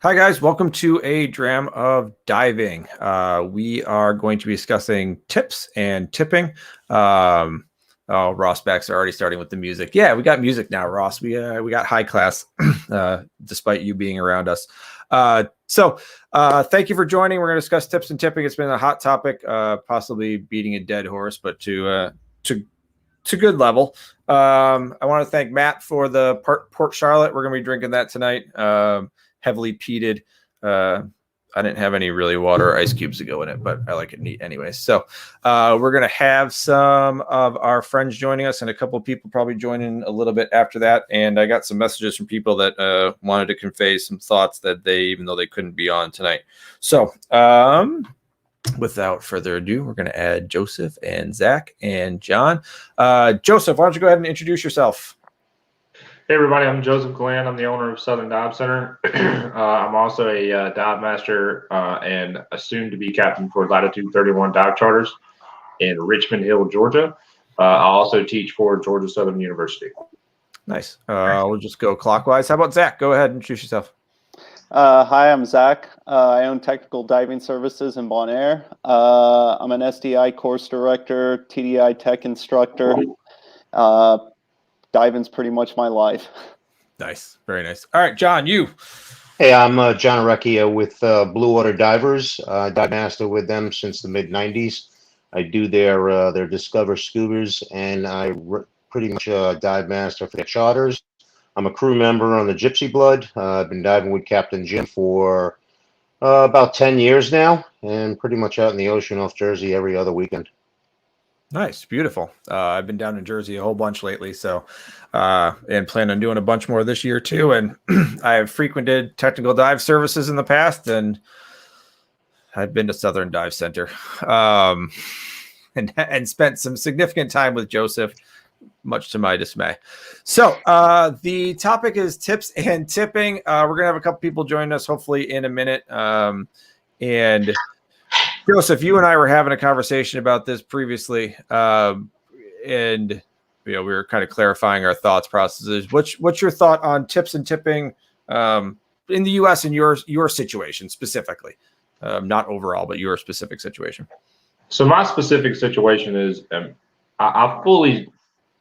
Hi, guys. Welcome to a dram of diving. We are going to be discussing tips and tipping. Oh, Ross Back's already starting with the music. Yeah, we got music now, Ross. We got high class, despite you being around us. So thank you for joining. We're going to discuss tips and tipping. It's been a hot topic, possibly beating a dead horse, but to good level. I want to thank Matt for the Port Charlotte. We're going to be drinking that tonight. Heavily peated. I didn't have any really water or ice cubes to go in it, but I like it neat anyway. So we're going to have some of our friends joining us and a couple of people probably joining a little bit after that. And I got some messages from people that wanted to convey some thoughts that even though they couldn't be on tonight. So without further ado, we're going to add Joseph and Zach and John. Joseph, why don't you go ahead and introduce yourself? Hey everybody, I'm Joseph Glenn. I'm the owner of Southern Dive Center. I'm also a dive master and a soon-to-be captain for Latitude 31 Dive Charters in Richmond Hill, Georgia. I also teach for Georgia Southern University. Nice. We'll just go clockwise. How about Zach? Go ahead and introduce yourself. Hi, I'm Zach. I own Technical Diving Services in Bon Air. I'm an SDI course director, TDI tech instructor. Diving's pretty much my life. Nice. Very nice. All right, John, you. Hey, I'm John Recchia with Blue Water Divers. Dive master with them since the mid-90s. I do their Discover Scubas, and I pretty much dive master for their charters. I'm a crew member on the Gypsy Blood. I've been diving with Captain Jim for about 10 years now, and pretty much out in the ocean off Jersey every other weekend. Nice. Beautiful. I've been down in Jersey a whole bunch lately, so and plan on doing a bunch more this year too. And I have frequented Technical Dive Services in the past, and I've been to Southern Dive Center and spent some significant time with Joseph, much to my dismay. So the topic is tips and tipping. We're going to have a couple people join us hopefully in a minute. And Joseph, you and I were having a conversation about this previously, and we were kind of clarifying our thoughts processes. What's your thought on tips and tipping in the U.S. and your situation specifically, not overall, but your specific situation? So my specific situation is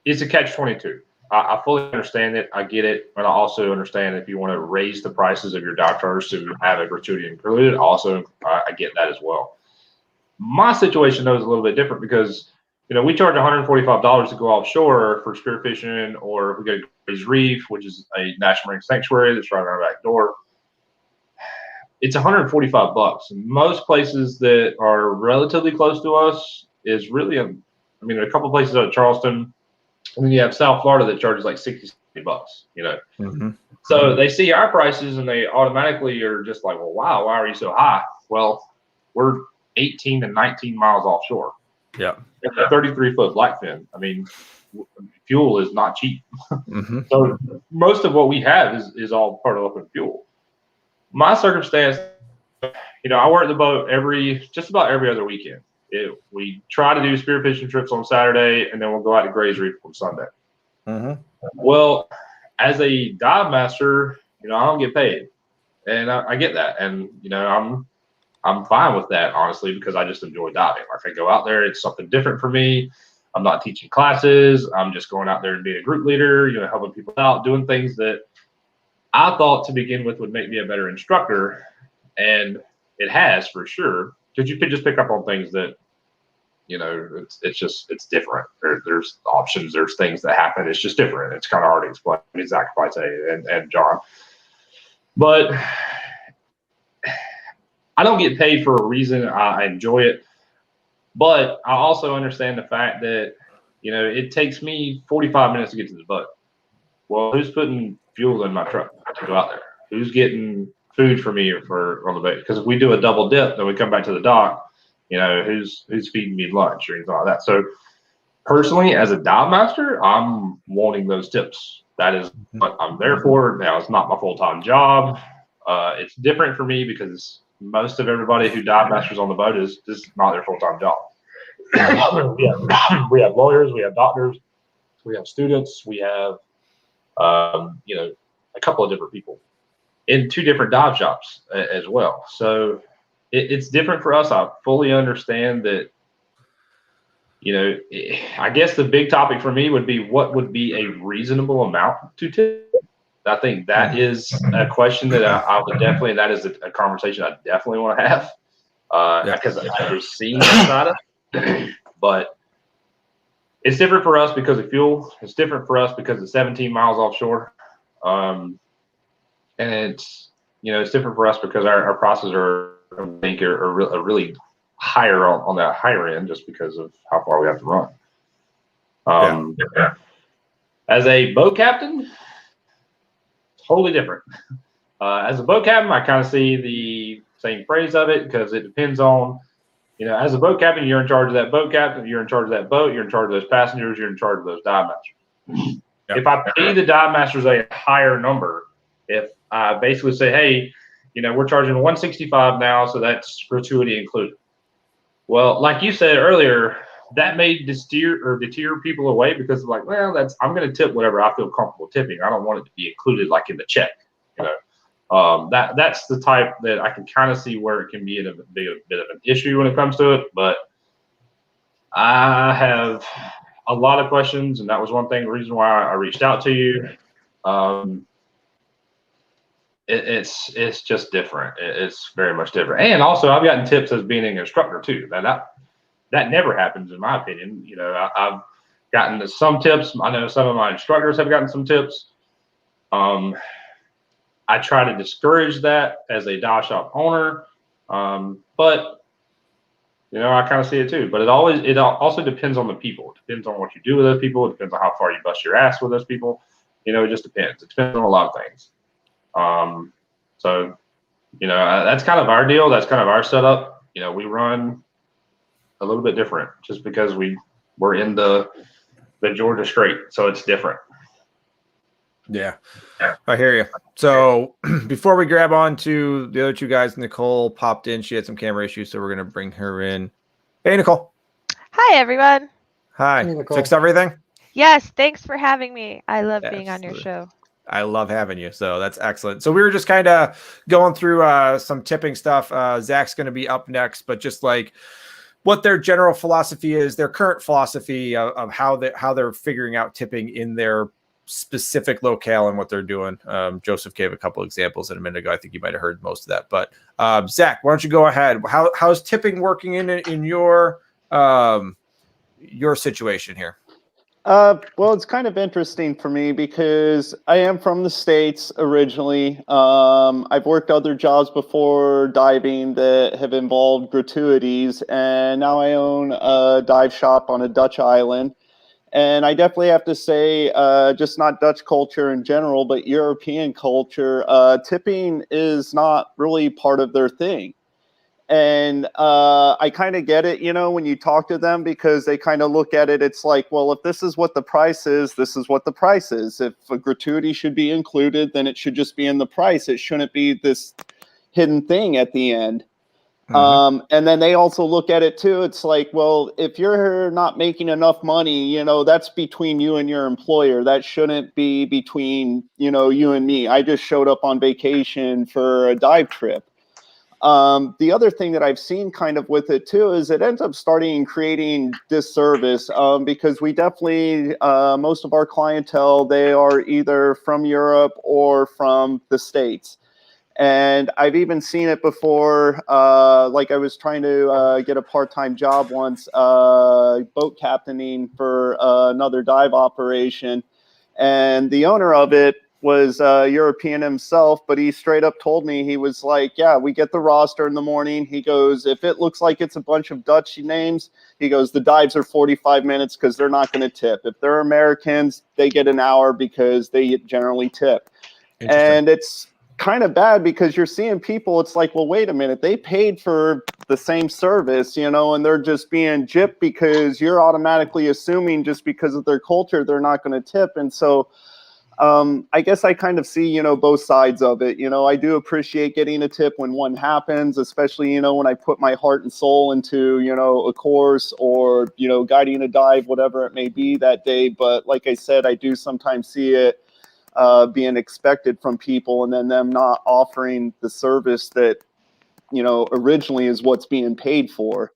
it's a catch-22. I fully understand it. I get it. And I also understand if you want to raise the prices of your dive charters to have a gratuity included, also I get that as well. My situation, though, is a little bit different because, we charge $145 to go offshore for spearfishing, or if we go to Gray's Reef, which is a national marine sanctuary that's right on our back door. It's $145. Most places that are relatively close to us is really, a couple places out of Charleston, and then you have South Florida that charges like $60, Mm-hmm. So they see our prices and they automatically are just like, well, wow, why are you so high? Well, we're 18 to 19 miles offshore. Yeah. It's a 33-foot blackfin. Fuel is not cheap. Mm-hmm. So most of what we have is all part of open fuel. My circumstance, I work the boat just about every other weekend. We try to do spearfishing trips on Saturday, and then we'll go out to Gray's Reef on Sunday. Mm-hmm. Well, as a dive master, I don't get paid, and I get that, and I'm fine with that, honestly, because I just enjoy diving. Like, I go out there, it's something different for me. I'm not teaching classes. I'm just going out there and being a group leader, helping people out, doing things that I thought to begin with would make me a better instructor, and it has for sure. Because you could just pick up on things that, you know, it's different. There's options, there's things that happen. It's just different. It's kind of hard to explain. Zach probably say and John, but I don't get paid for a reason. I enjoy it, but I also understand the fact that, you know, it takes me 45 minutes to get to the boat. Well, who's putting fuel in my truck to go out there? Who's getting food for me for on the boat? Because if we do a double dip, then we come back to the dock, you know, who's feeding me lunch or anything like that. So personally, as a dive master, I'm wanting those tips. That is what I'm there for. Now, it's not my full-time job. It's different for me because most of everybody who dive masters on the boat is not their full-time job. we have lawyers, we have doctors, we have students, we have you know, a couple of different people in 2 different dive shops as well. So it's different for us. I fully understand that. You know, I guess the big topic for me would be what would be a reasonable amount to tip. I think that is a question that I would definitely, that is a conversation I definitely want to have because I've seen that side of it. But it's different for us because of fuel. It's different for us because it's 17 miles offshore. And it's, you know, it's different for us because our prices are, I think, are really higher on that higher end just because of how far we have to run. As a boat captain, totally different. As a boat captain, I kind of see the same phrase of it because it depends on, you know, as a boat captain, you're in charge of that boat captain, you're in charge of that boat, you're in charge of those passengers, you're in charge of those dive masters. If I pay the dive masters a higher number, if I basically say, hey, you know, we're charging $165 now, so that's gratuity included. Well, like you said earlier, that may deter people away because like, well, I'm going to tip whatever I feel comfortable tipping. I don't want it to be included like in the check. You know, that's the type that I can kind of see where it can be a bit of an issue when it comes to it. But I have a lot of questions, and that was one thing, the reason why I reached out to you. It's just different. It's very much different. And also, I've gotten tips as being an instructor too. That never happens in my opinion. You know, I've gotten some tips. I know some of my instructors have gotten some tips. I try to discourage that as a dive shop owner, but you know, I kind of see it too. But it also depends on the people. It depends on what you do with those people. It depends on how far you bust your ass with those people. You know, it just depends. It depends on a lot of things. So, you know, that's kind of our deal. That's kind of our setup. You know, we run a little bit different just because we're in the Georgia Strait, so it's different. Yeah, I hear you. So before we grab on to the other 2 guys, Nicole popped in. She had some camera issues, so we're going to bring her in. Hey, Nicole. Hi, everyone. Hi. Hey, Nicole. Fixed everything? Yes, thanks for having me. I love being on your show. I love having you. So that's excellent. So we were just kind of going through some tipping stuff. Zach's going to be up next, but just like what their general philosophy is, their current philosophy of how they're figuring out tipping in their specific locale and what they're doing. Joseph gave a couple examples in a minute ago. I think you might have heard most of that, but Zach, why don't you go ahead? How's tipping working in your situation here? Well, it's kind of interesting for me because I am from the States originally. I've worked other jobs before diving that have involved gratuities, and now I own a dive shop on a Dutch island. And I definitely have to say, just not Dutch culture in general, but European culture, tipping is not really part of their thing. And I kind of get it, you know, when you talk to them, because they kind of look at it, it's like, well, if this is what the price is, this is what the price is. If a gratuity should be included, then it should just be in the price. It shouldn't be this hidden thing at the end. And then they also look at it too. It's like, well, if you're not making enough money, you know, that's between you and your employer. That shouldn't be between, you know, you and me. I just showed up on vacation for a dive trip. The other thing that I've seen kind of with it too is it ends up creating disservice because we definitely, most of our clientele, they are either from Europe or from the States. And I've even seen it before, like I was trying to get a part-time job once, boat captaining for another dive operation. And the owner of it was European himself, but he straight up told me, he was like, yeah, we get the roster in the morning. He goes, if it looks like it's a bunch of Dutch names, he goes, the dives are 45 minutes because they're not going to tip. If they're Americans, they get an hour because they generally tip. And it's kind of bad because you're seeing people, it's like, well, wait a minute, they paid for the same service, you know, and they're just being gypped because you're automatically assuming just because of their culture, they're not going to tip. And so I guess I kind of see, you know, both sides of it. You know, I do appreciate getting a tip when one happens, especially, you know, when I put my heart and soul into, you know, a course or, you know, guiding a dive, whatever it may be that day. But like I said, I do sometimes see it being expected from people and then them not offering the service that, you know, originally is what's being paid for.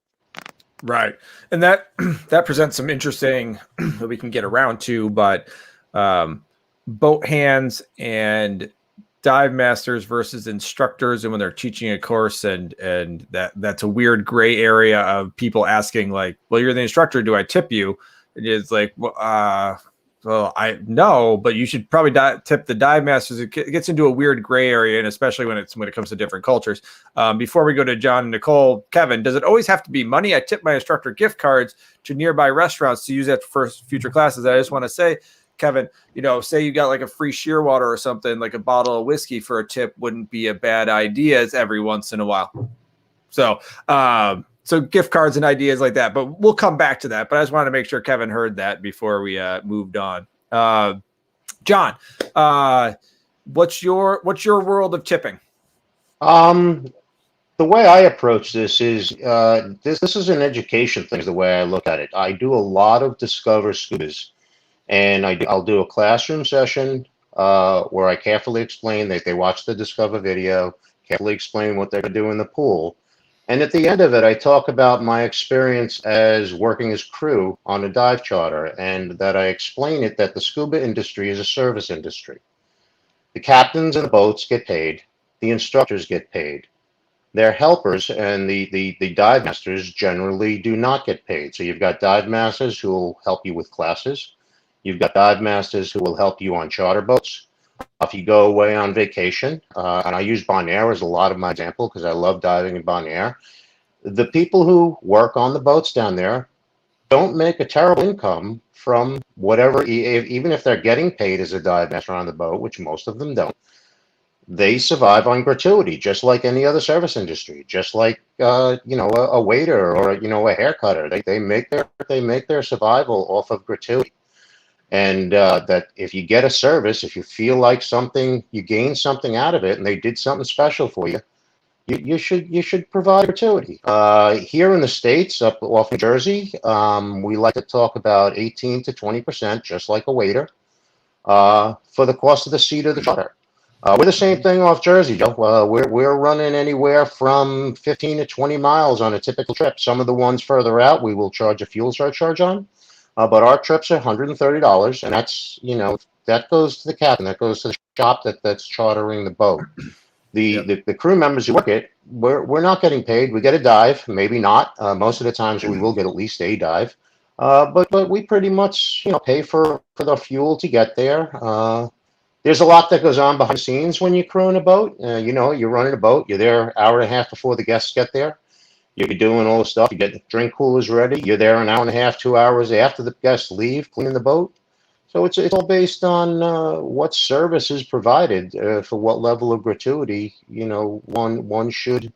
Right. And that that presents some interesting that we can get around to, but boat hands and dive masters versus instructors, and when they're teaching a course, and that's a weird gray area of people asking like, well, you're the instructor, do I tip you? It's like, well, I know, but you should probably tip the dive masters. It gets into a weird gray area, and especially when it comes to different cultures. Before we go to John and Nicole, Kevin, does it always have to be money? I tip my instructor gift cards to nearby restaurants to use at first future classes. I just want to say, Kevin, you know, say you got like a free Shearwater or something, like a bottle of whiskey for a tip wouldn't be a bad idea every once in a while. So, so gift cards and ideas like that, but we'll come back to that. But I just wanted to make sure Kevin heard that before we moved on. John, what's your world of tipping? The way I approach this is this is an education thing. Is the way I look at it. I do a lot of Discover Scubas, and I'll do a classroom session where I carefully explain that they watch the Discover video, carefully explain what they're going to do in the pool. And at the end of it, I talk about my experience as working as crew on a dive charter, and that I explain it that the scuba industry is a service industry. The captains and the boats get paid. The instructors get paid. Their helpers and the dive masters generally do not get paid. So you've got dive masters who will help you with classes. You've got dive masters who will help you on charter boats. If you go away on vacation, and I use Bonaire as a lot of my example because I love diving in Bonaire, the people who work on the boats down there don't make a terrible income from whatever, even if they're getting paid as a dive master on the boat, which most of them don't. They survive on gratuity, just like any other service industry, just like you know, a waiter or you know, a hair cutter. They make their survival off of gratuity. And that if you get a service, if you feel like something, you gain something out of it, and they did something special for you, you should provide gratuity. Here in the States, up off New Jersey, we like to talk about 18 to 20%, just like a waiter, for the cost of the seat of the charter. We're the same thing off Jersey, Joe. We're running anywhere from 15 to 20 miles on a typical trip. Some of the ones further out, we will charge a fuel surcharge on. But our trips are $130, and that's, you know, that goes to the captain, that goes to the shop that's chartering the boat. The crew members who work it, we're not getting paid. We get a dive, maybe not. Most of the times we will get at least a dive, but we pretty much, you know, pay for the fuel to get there. There's a lot that goes on behind the scenes when you crew in a boat. You know, you're running a boat. You're there an hour and a half before the guests get there. You're doing all the stuff. You get the drink coolers ready. You're there an hour and a half, 2 hours after the guests leave, cleaning the boat. So it's all based on what service is provided for what level of gratuity, you know, one should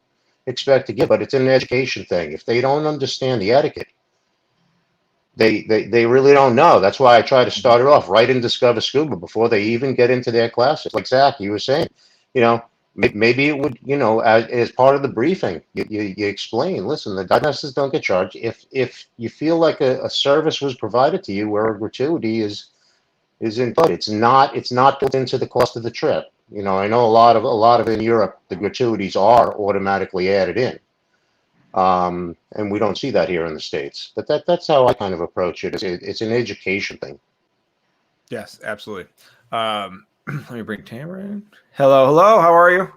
expect to give. But it's an education thing. If they don't understand the etiquette, they really don't know. That's why I try to start it off right in Discover Scuba before they even get into their classes. Like Zach, you were saying, you know, maybe it would, you know, as part of the briefing, you explain, listen, the dive masters don't get charged. If you feel like a service was provided to you where a gratuity is input, it's not built into the cost of the trip. You know, I know a lot of in Europe, the gratuities are automatically added in. And we don't see that here in the States. But that's how I kind of approach it. It's an education thing. Yes, absolutely. Let me bring Tamara in. Hello, hello. How are you?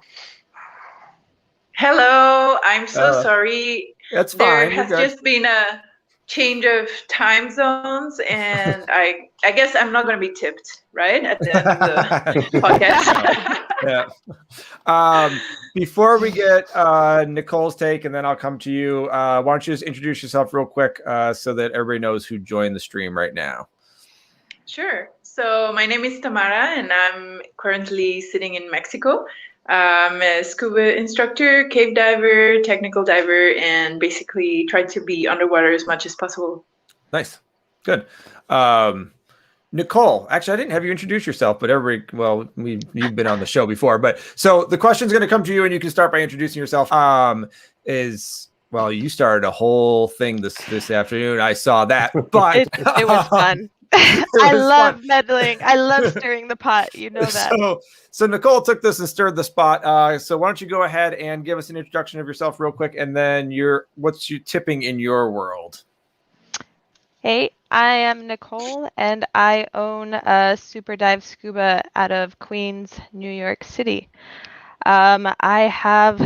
Hello, I'm so sorry. That's There fine. You're has good. just been a change of time zones, and I guess I'm not going to be tipped, right, at the end of the podcast. Yeah. Before we get Nicole's take, and then I'll come to you, why don't you just introduce yourself real quick so that everybody knows who joined the stream right now? Sure. So my name is Tamara, and I'm currently sitting in Mexico. I'm a scuba instructor, cave diver, technical diver, and basically try to be underwater as much as possible. Nice. Good. Nicole, actually, I didn't have you introduce yourself, but you've been on the show before, but so the question's going to come to you, and you can start by introducing yourself. You started a whole thing this afternoon. I saw that, but it was fun. I love meddling. I love stirring the pot. You know that. So Nicole took this and stirred the spot. So why don't you go ahead and give us an introduction of yourself real quick, and then what's you tipping in your world? Hey, I am Nicole, and I own a Super Dive Scuba out of Queens, New York City. I have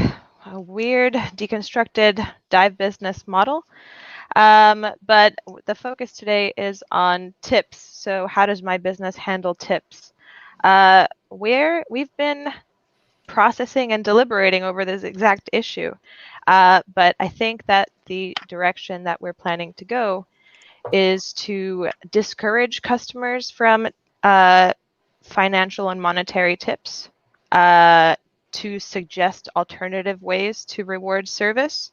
a weird deconstructed dive business model. But the focus today is on tips. So how does my business handle tips? We've been processing and deliberating over this exact issue. But I think that the direction that we're planning to go is to discourage customers from financial and monetary tips, to suggest alternative ways to reward service,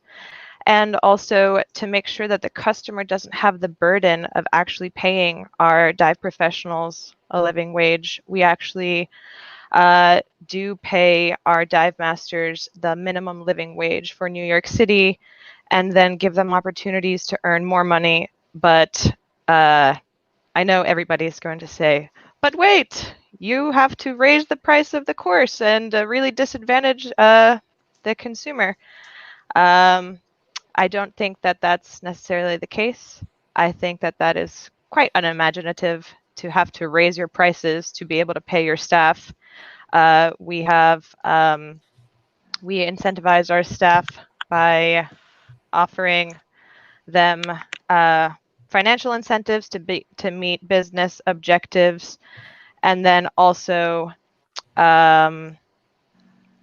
and also to make sure that the customer doesn't have the burden of actually paying our dive professionals a living wage. We actually do pay our dive masters the minimum living wage for New York City, and then give them opportunities to earn more money. But I know everybody's going to say, but wait, you have to raise the price of the course and really disadvantage the consumer. I don't think that that's necessarily the case. I think that that is quite unimaginative to have to raise your prices to be able to pay your staff. We incentivize our staff by offering them financial incentives to meet business objectives, and then also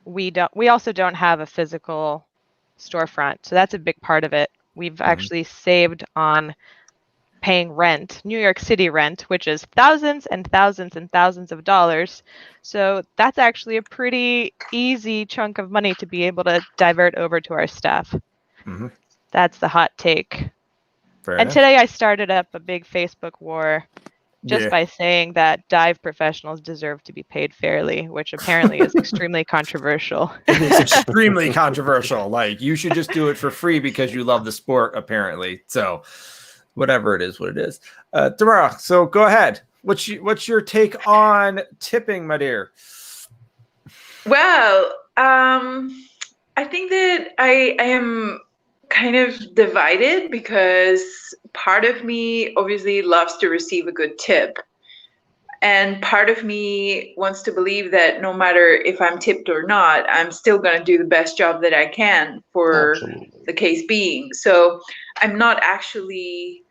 we also don't have a physical storefront, so that's a big part of it. We've actually saved on paying rent, New York City rent, which is thousands and thousands and thousands of dollars. So that's actually a pretty easy chunk of money to be able to divert over to our staff. Mm-hmm. That's the hot take. Fair and enough. Today I started up a big Facebook war just by saying that dive professionals deserve to be paid fairly, which apparently is extremely controversial. It is extremely controversial. Like, you should just do it for free because you love the sport, apparently. So whatever it is, what it is. Tamara, so go ahead. What's your take on tipping, my dear? Well, I think that I am kind of divided, because part of me obviously loves to receive a good tip, and part of me wants to believe that no matter if I'm tipped or not, I'm still going to do the best job that I can for the case being. So I'm not actually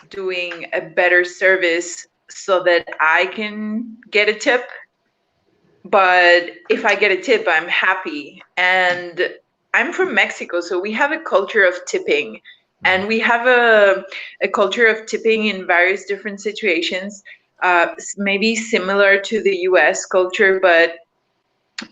doing a better service so that I can get a tip, but if I get a tip, I'm happy. And I'm from Mexico, so we have a culture of tipping, and we have a culture of tipping in various different situations, maybe similar to the US culture. But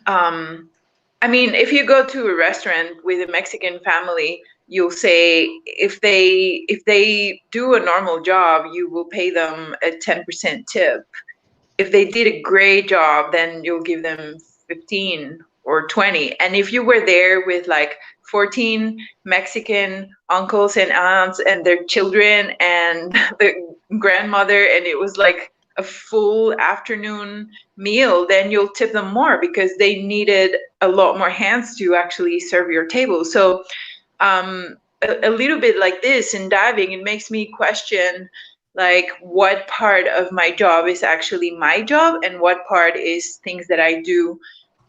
I mean, if you go to a restaurant with a Mexican family, you'll say if they do a normal job, you will pay them a 10% tip. If they did a great job, then you'll give them 15 or 20. And if you were there with like 14 Mexican uncles and aunts and their children and the grandmother, and it was like a full afternoon meal, then you'll tip them more because they needed a lot more hands to actually serve your table. So a little bit like this in diving, it makes me question like what part of my job is actually my job and what part is things that I do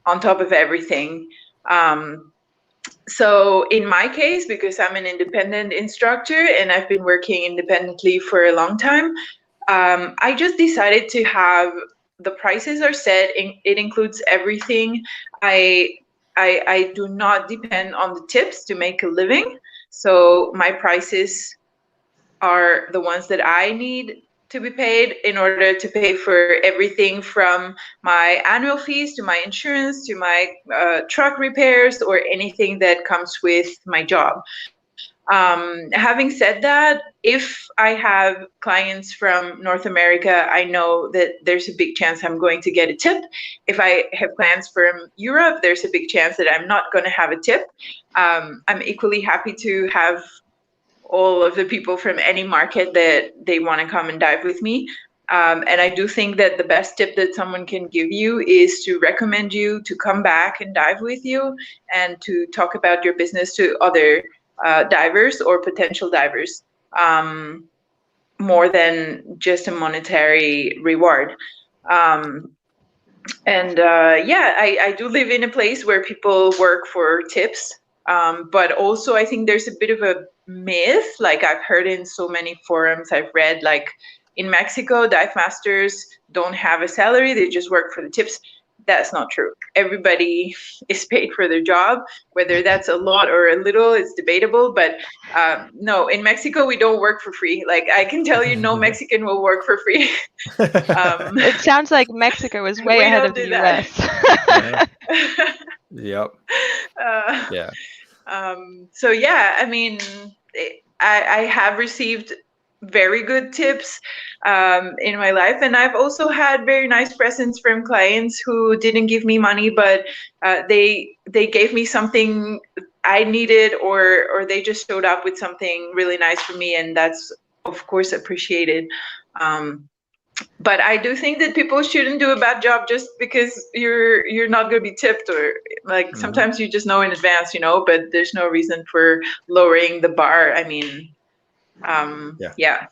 on top of everything. So in my case, because I'm an independent instructor and I've been working independently for a long time, I just decided to have the prices are set. It includes everything. I do not depend on the tips to make a living. So my prices are the ones that I need to be paid in order to pay for everything from my annual fees to my insurance to my truck repairs or anything that comes with my job. Having said that, if I have clients from North America, I know that there's a big chance I'm going to get a tip. If I have clients from Europe, there's a big chance that I'm not going to have a tip. I'm equally happy to have all of the people from any market that they want to come and dive with me. And I do think that the best tip that someone can give you is to recommend you to come back and dive with you and to talk about your business to other divers or potential divers, more than just a monetary reward. I do live in a place where people work for tips. But also I think there's a bit of a myth, like I've heard in so many forums I've read, like in Mexico, dive masters don't have a salary, they just work for the tips. That's not true. Everybody is paid for their job, whether that's a lot or a little, it's debatable. But no, in Mexico, we don't work for free. Like I can tell you, no Mexican will work for free. It sounds like Mexico is way ahead of the US. Yep. Yeah. So yeah, I mean, I have received very good tips in my life, and I've also had very nice presents from clients who didn't give me money, but they gave me something I needed, or they just showed up with something really nice for me, and that's of course appreciated. But I do think that people shouldn't do a bad job just because you're not going to be tipped, or like sometimes you just know in advance, but there's no reason for lowering the bar. I mean, yeah.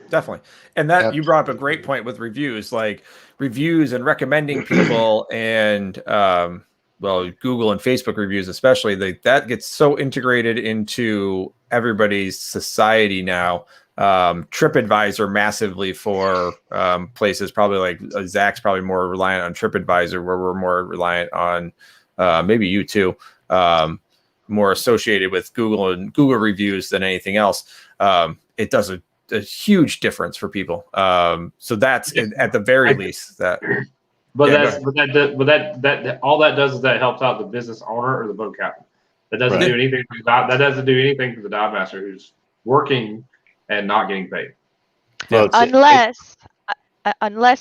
Definitely. And that you brought up a great point with reviews, like reviews and recommending people and, Google and Facebook reviews, especially that gets so integrated into everybody's society now. TripAdvisor massively for places, probably like Zach's probably more reliant on TripAdvisor, where we're more reliant on maybe you too, more associated with Google and Google reviews than anything else. It does a huge difference for people. So that's at the very least that. But that all that does is that helps out the business owner or the boat captain. That doesn't do anything for that doesn't do anything for the dive master who's working and not getting paid. Well, unless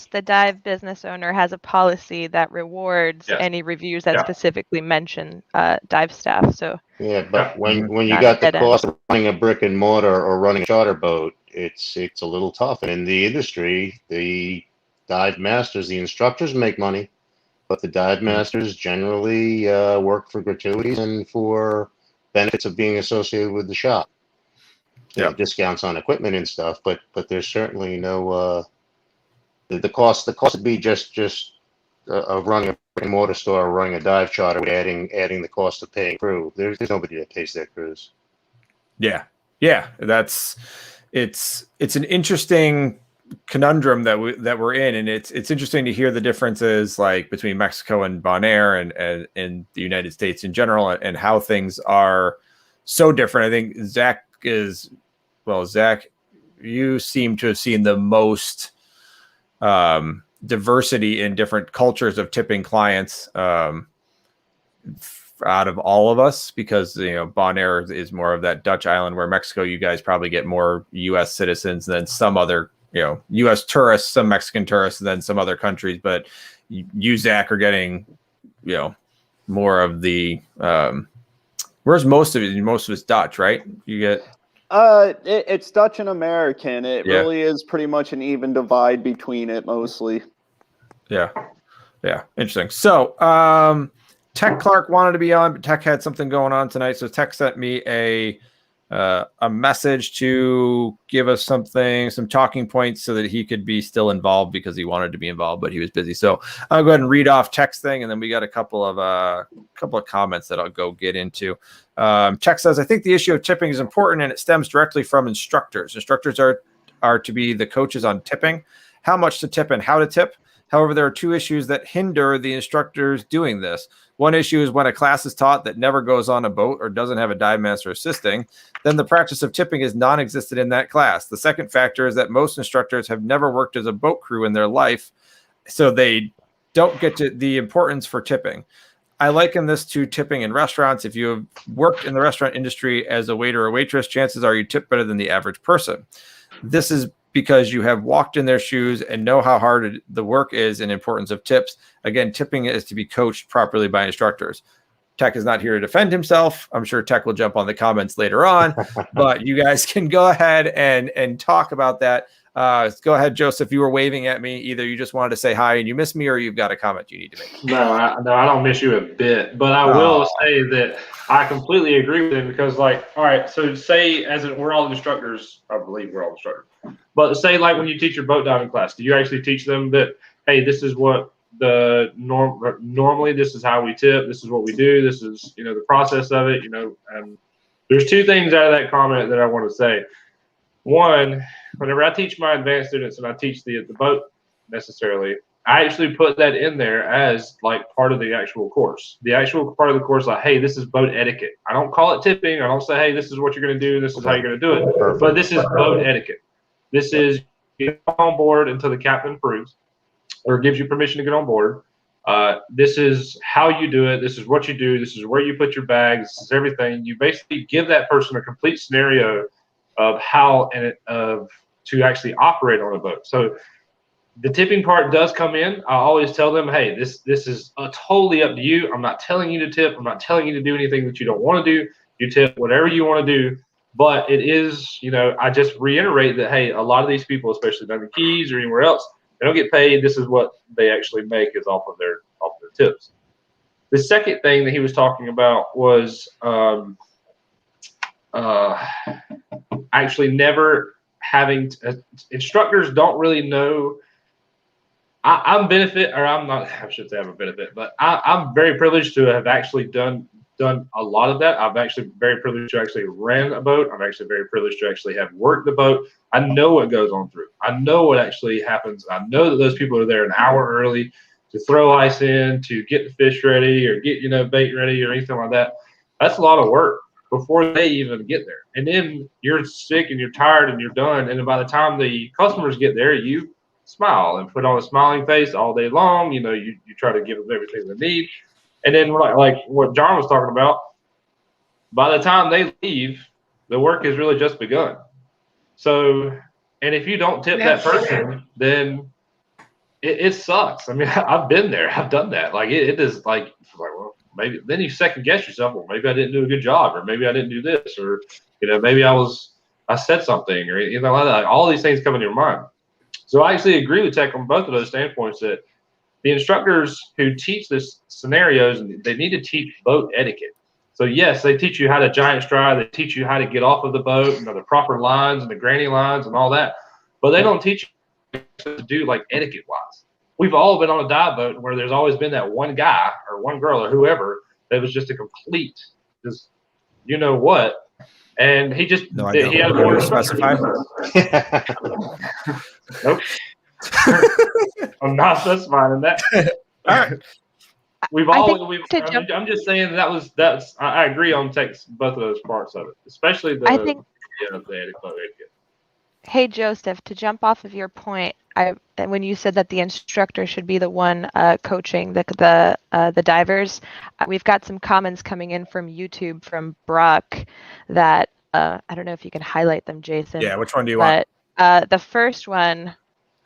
the dive business owner has a policy that rewards any reviews that specifically mention dive staff. So yeah, but when you got the cost of running a brick and mortar or running a charter boat, it's a little tough. And in the industry, the dive masters, the instructors make money, but the dive masters generally work for gratuities and for benefits of being associated with the shop. Discounts on equipment and stuff, but there's certainly no the cost would be just of running a brick and mortar store or running a dive charter, adding the cost of paying crew. There's nobody that pays their crews. Yeah, it's an interesting conundrum that we're in, and it's interesting to hear the differences like between Mexico and Bonaire and the United States in general, and how things are so different. I think Zach, you seem to have seen the most diversity in different cultures of tipping clients out of all of us, because Bonaire is more of that Dutch island, where Mexico, you guys probably get more U.S. citizens than some other U.S. tourists, some Mexican tourists, and then some other countries. But you, Zach, are getting more of the where's most of it? Most of it's Dutch, right? You get It's Dutch and American. It Yeah. really is pretty much an even divide between it mostly. Yeah. Interesting. So, Tech Clark wanted to be on, but Tech had something going on tonight. So Tech sent me a message to give us some talking points so that he could be still involved because he wanted to be involved, but he was busy. So I'll go ahead and read off Tech's thing, and then we got a couple of comments that I'll go get into. Tech says, I think the issue of tipping is important, and it stems directly from instructors. Instructors are to be the coaches on tipping, how much to tip and how to tip. However, there are two issues that hinder the instructors doing this. One issue is when a class is taught that never goes on a boat or doesn't have a dive master assisting, then the practice of tipping is non-existent in that class. The second factor is that most instructors have never worked as a boat crew in their life, so they don't get to the importance for tipping. I liken this to tipping in restaurants. If you have worked in the restaurant industry as a waiter or waitress, chances are you tip better than the average person. This is because you have walked in their shoes and know how hard the work is and importance of tips. Again, tipping is to be coached properly by instructors. Tech is not here to defend himself. I'm sure Tech will jump on the comments later on, but you guys can go ahead and talk about that. Go ahead, Joseph. You were waving at me. Either you just wanted to say hi and you missed me, or you've got a comment you need to make. No, I don't miss you a bit, but I will say that I completely agree with him because, like, all right, so say we're all instructors. I believe we're all instructors. But say, like, when you teach your boat diving class, do you actually teach them that, hey, this is what normally this is how we tip, this is what we do, this is, the process of it, and there's two things out of that comment that I want to say. One, whenever I teach my advanced students and I teach the boat necessarily, I actually put that in there as like part of the actual course. The actual part of the course, like, hey, this is boat etiquette. I don't call it tipping. I don't say, hey, this is what you're going to do. This is how you're going to do it. Perfect. But this is boat etiquette. This is you get on board until the captain approves or gives you permission to get on board. This is how you do it. This is what you do. This is where you put your bags. This is everything. You basically give that person a complete scenario of how to actually operate on a boat. So the tipping part does come in. I always tell them, hey, this is totally up to you. I'm not telling you to tip. I'm not telling you to do anything that you don't want to do. You tip whatever you want to do. But it is, I just reiterate that, hey, a lot of these people, especially down the Keys or anywhere else, they don't get paid. This is what they actually make is off of their tips. The second thing that he was talking about was actually never having instructors don't really know. I'm benefit, or I'm not. I should say I'm a benefit, but I'm very privileged to have actually done a lot of that. I'm actually very privileged to actually ran a boat. I'm actually very privileged to actually have worked the boat. I know what goes on through. I know what actually happens. I know that those people are there an hour early to throw ice in, to get the fish ready, or get bait ready, or anything like that. That's a lot of work before they even get there. And then you're sick and you're tired and you're done. And then by the time the customers get there, you smile and put on a smiling face all day long. You try to give them everything they need. And then like what John was talking about, by the time they leave, the work has really just begun. So, and if you don't tip that person, then it sucks. I mean, I've been there. I've done that. Like it is like, well, maybe then you second guess yourself. Well, maybe I didn't do a good job, or maybe I didn't do this, or maybe I said something, or like that. Like, all these things come into your mind. So I actually agree with Tech on both of those standpoints that the instructors who teach this scenarios, they need to teach boat etiquette. So yes, they teach you how to giant stride. They teach you how to get off of the boat, the proper lines and the granny lines and all that. But they don't teach you to do like etiquette wise. We've all been on a dive boat where there's always been that one guy or one girl or whoever that was just a complete, just what. And he just he had more specified. Nope. I'm not specifying that. All right. I'm just saying that's I agree on both of those parts of it, especially the etiquette. Hey Joseph, to jump off of your point, when you said that the instructor should be the one coaching the divers, we've got some comments coming in from YouTube from Brock that I don't know if you can highlight them, Jason. Yeah, which one do you want? The first one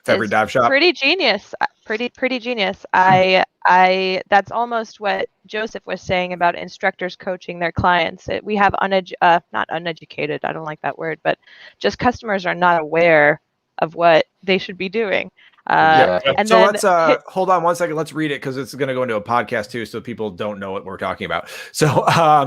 Every dive shop. Pretty genius. Pretty genius. That's almost what Joseph was saying about instructors coaching their clients. We have not uneducated, I don't like that word, but just customers are not aware of what they should be doing. And so then let's hold on one second. Let's read it because it's going to go into a podcast too, so people don't know what we're talking about. So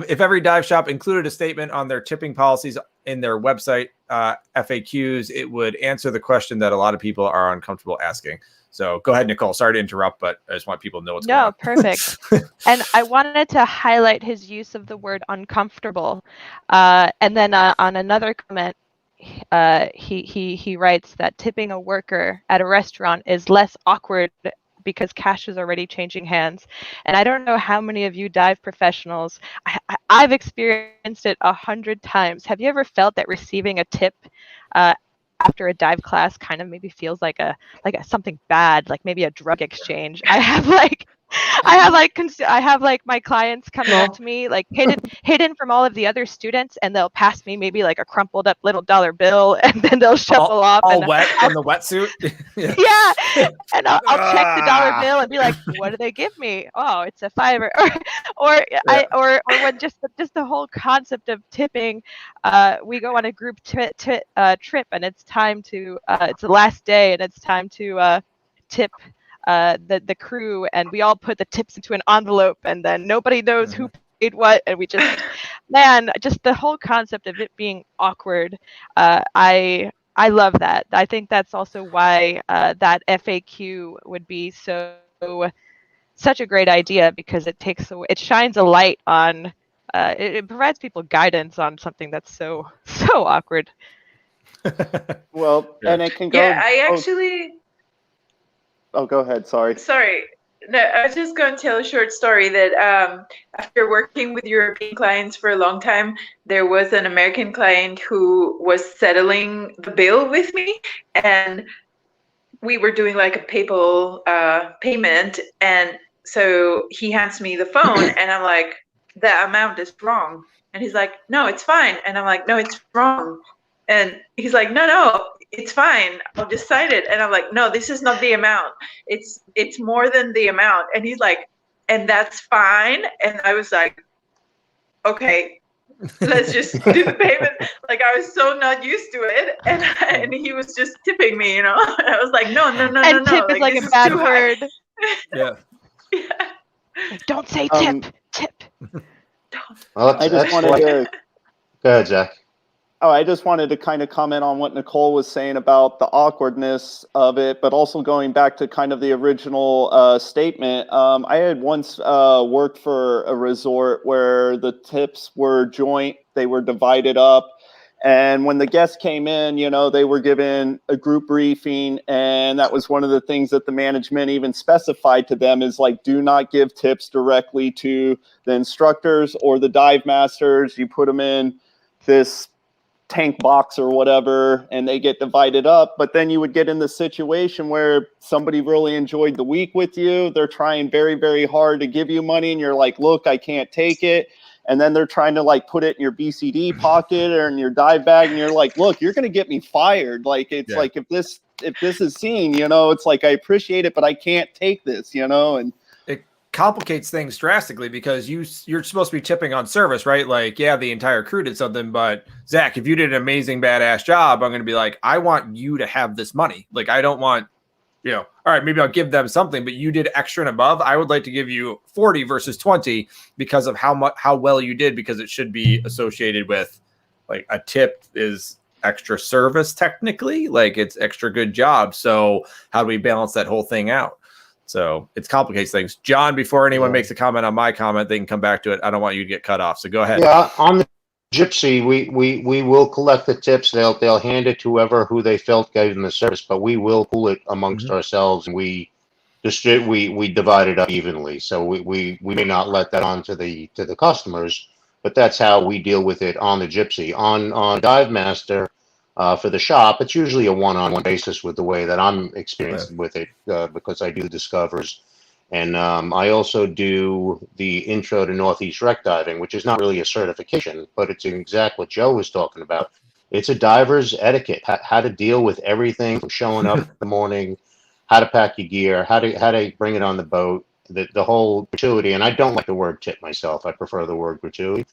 if every dive shop included a statement on their tipping policies in their website FAQs, it would answer the question that a lot of people are uncomfortable asking. So go ahead, Nicole. Sorry to interrupt, but I just want people to know what's going on. No, perfect. And I wanted to highlight his use of the word uncomfortable. And then on another comment, he writes that tipping a worker at a restaurant is less awkward because cash is already changing hands. And I don't know how many of you dive professionals, I've experienced it 100 times. Have you ever felt that receiving a tip after a dive class kind of maybe feels like a something bad, like maybe a drug exchange? I have my clients coming up to me like hidden from all of the other students, and they'll pass me maybe like a crumpled up little dollar bill, and then they'll shuffle off all and wet from the wetsuit. yeah, and I'll check the dollar bill and be like, what do they give me? Oh, it's a $5. Or when just the whole concept of tipping, we go on a group trip and it's time to it's the last day and it's time to tip the crew, and we all put the tips into an envelope, and then nobody knows who paid what, and we just just the whole concept of it being awkward. I love that. I think that's also why that FAQ would be such a great idea, because it shines a light on it provides people guidance on something that's so awkward. Well, and it can go. Yeah, I actually. Oh, go ahead. Sorry. No, I was just going to tell a short story that after working with European clients for a long time, there was an American client who was settling the bill with me, and we were doing like a PayPal payment, and so he hands me the phone, and I'm like, the amount is wrong, and he's like, no, it's fine, and I'm like, no, it's wrong, and he's like, no, it's fine, I'll just sign it, and I'm like, no, this is not the amount, it's more than the amount, and he's like, and that's fine, and I was like, okay, let's just do the payment. Like, I was so not used to it, and he was just tipping me, I was like, no. And tip is like a bad word. Yeah. Like, don't say tip. Well, I just wanted to. Go ahead, Zach. Oh, I just wanted to kind of comment on what Nicole was saying about the awkwardness of it, but also going back to kind of the original statement. I had once worked for a resort where the tips were joint, they were divided up. And when the guests came in, they were given a group briefing. And that was one of the things that the management even specified to them is like, do not give tips directly to the instructors or the dive masters. You put them in this tank box or whatever, and they get divided up. But then you would get in the situation where somebody really enjoyed the week with you. They're trying very, very hard to give you money, and you're like, look, I can't take it. And then they're trying to like put it in your BCD pocket or in your dive bag, and you're like, look, you're going to get me fired. Like, it's like, if this is seen, it's like, I appreciate it, but I can't take this, and it complicates things drastically, because you're supposed to be tipping on service, right? Like, yeah, the entire crew did something, but Zach, if you did an amazing badass job, I'm going to be like, I want you to have this money. Like, I don't want, all right, maybe I'll give them something, but you did extra and above. I would like to give you 40 versus 20 because of how well you did, because it should be associated with, like, a tip is extra service technically, like it's extra good job. So how do we balance that whole thing out? So it complicates things. John, before anyone makes a comment on my comment, they can come back to it. I don't want you to get cut off. So go ahead. Yeah, on the Gypsy, we will collect the tips. They'll hand it to who they felt gave them the service, but we will pool it amongst ourselves, and we divide it up evenly. So we may not let that on to the customers, but that's how we deal with it on the Gypsy. On Dive Master, for the shop, it's usually a one-on-one basis with the way that I'm experienced with it, because I do the discovers. And I also do the intro to Northeast Wreck Diving, which is not really a certification, but it's exactly what Joe was talking about. It's a diver's etiquette, how to deal with everything from showing up in the morning how to pack your gear, how to bring it on the boat, the whole gratuity. And I don't like the word tip myself. I prefer the word gratuity.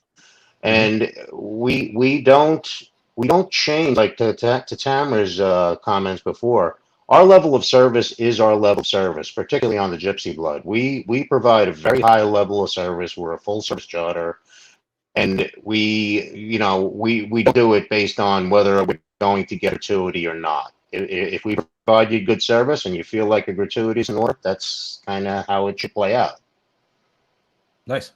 And we don't change, like to Tamara's comments before. Our level of service is our level of service, particularly on the Gypsy Blood. We provide a very high level of service. We're a full service charter, and we do it based on whether we're going to get gratuity or not. If we provide you good service and you feel like a gratuity is in order, that's kind of how it should play out. Nice.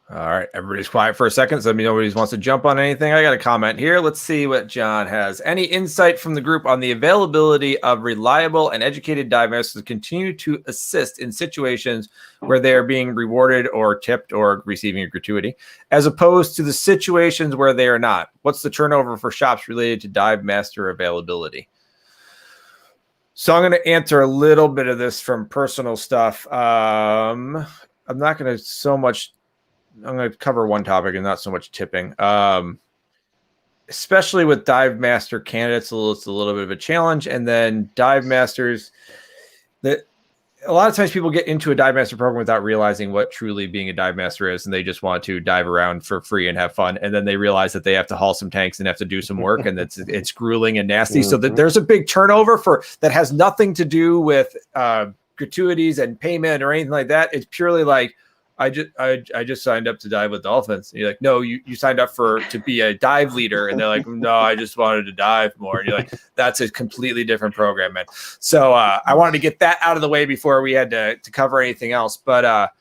All right, everybody's quiet for a second, so let me know if wants to jump on anything. I got a comment here. Let's see what John has. Any insight from the group on the availability of reliable and educated dive masters to continue to assist in situations where they are being rewarded or tipped or receiving a gratuity, as opposed to the situations where they are not? What's the turnover for shops related to dive master availability? So I'm going to answer a little bit of this from personal stuff. I'm not going to so much... I'm going to cover one topic and not so much tipping. Especially with dive master candidates, it's a little bit of a challenge. And then dive masters, that a lot of times people get into a dive master program without realizing what truly being a dive master is, and they just want to dive around for free and have fun. And then they realize that they have to haul some tanks and have to do some work, and it's grueling and nasty. So that there's a big turnover that has nothing to do with gratuities and payment or anything like that. It's purely like, I just signed up to dive with dolphins. And you're like, no, you signed up to be a dive leader. And they're like, no, I just wanted to dive more. And you're like, that's a completely different program, man. So I wanted to get that out of the way before we had to cover anything else. But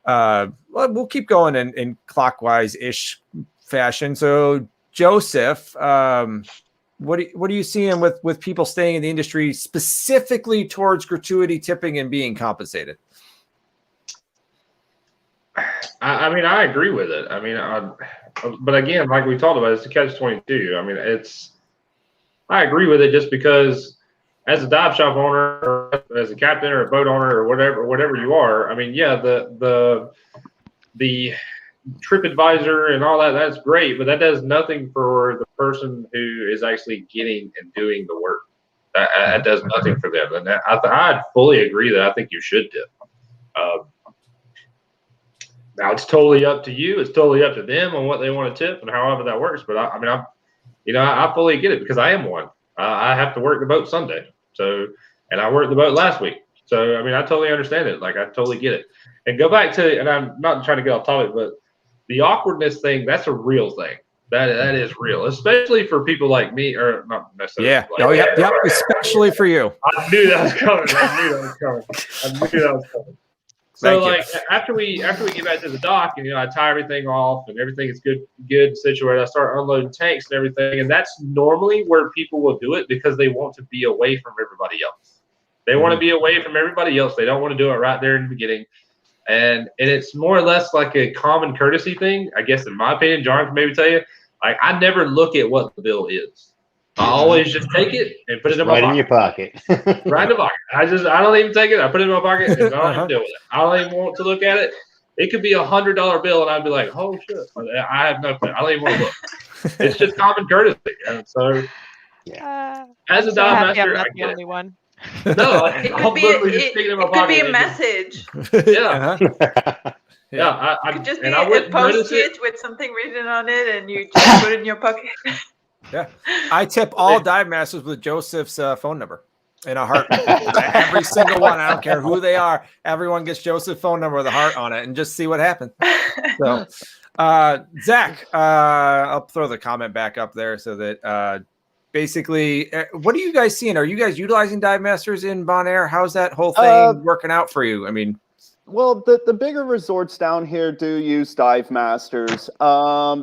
we'll keep going in clockwise-ish fashion. So Joseph, what are you seeing with people staying in the industry specifically towards gratuity, tipping, and being compensated? I mean, I agree with it. I mean, but again, like we talked about, it's a catch-22. I mean, I agree with it just because as a dive shop owner, or as a captain or a boat owner or whatever you are, I mean, yeah, the TripAdvisor and all that's great, but that does nothing for the person who is actually getting and doing the work. That does nothing for them. And I fully agree that I think you should tip. Now it's totally up to you. It's totally up to them on what they want to tip and however that works. But I fully get it because I am one. I have to work the boat Sunday. And I worked the boat last week. So, I mean, I totally understand it. Like, I totally get it. And go back to, and I'm not trying to get off topic, but the awkwardness thing, that's a real thing. That is real, especially for people like me, or not necessarily. Yeah. Yep. Especially for you. I knew that was coming. So like after we get back to the dock and I tie everything off and everything is good situated, I start unloading tanks and everything, and that's normally where people will do it because they want to be away from everybody else. They want to be away from everybody else. They don't want to do it right there in the beginning, and it's more or less like a common courtesy thing, I guess. In my opinion, John can maybe tell you. Like I never look at what the bill is. I always just take it and put it in my pocket. Right in your pocket. Right in the pocket. I don't even take it. I put it in my pocket and I don't even deal with it. I don't even want to look at it. It could be $100 bill and I'd be like, oh shit. I have no clue. I don't even want to look. It's just common courtesy. And so as a dive master, I'm not the only one. No, I'm literally just sticking it in my pocket. It could be a message. Yeah. Yeah, it could just be a post-it with something written on it, and you just put it in your pocket. Yeah, I tip all dive masters with Joseph's phone number and a heart. Every single one. I don't care who they are. Everyone gets Joseph's phone number with a heart on it, and just see what happens. So, Zach, I'll throw the comment back up there so that basically, what are you guys seeing? Are you guys utilizing dive masters in Bonaire? How's that whole thing working out for you? I mean. Well, the bigger resorts down here do use dive masters.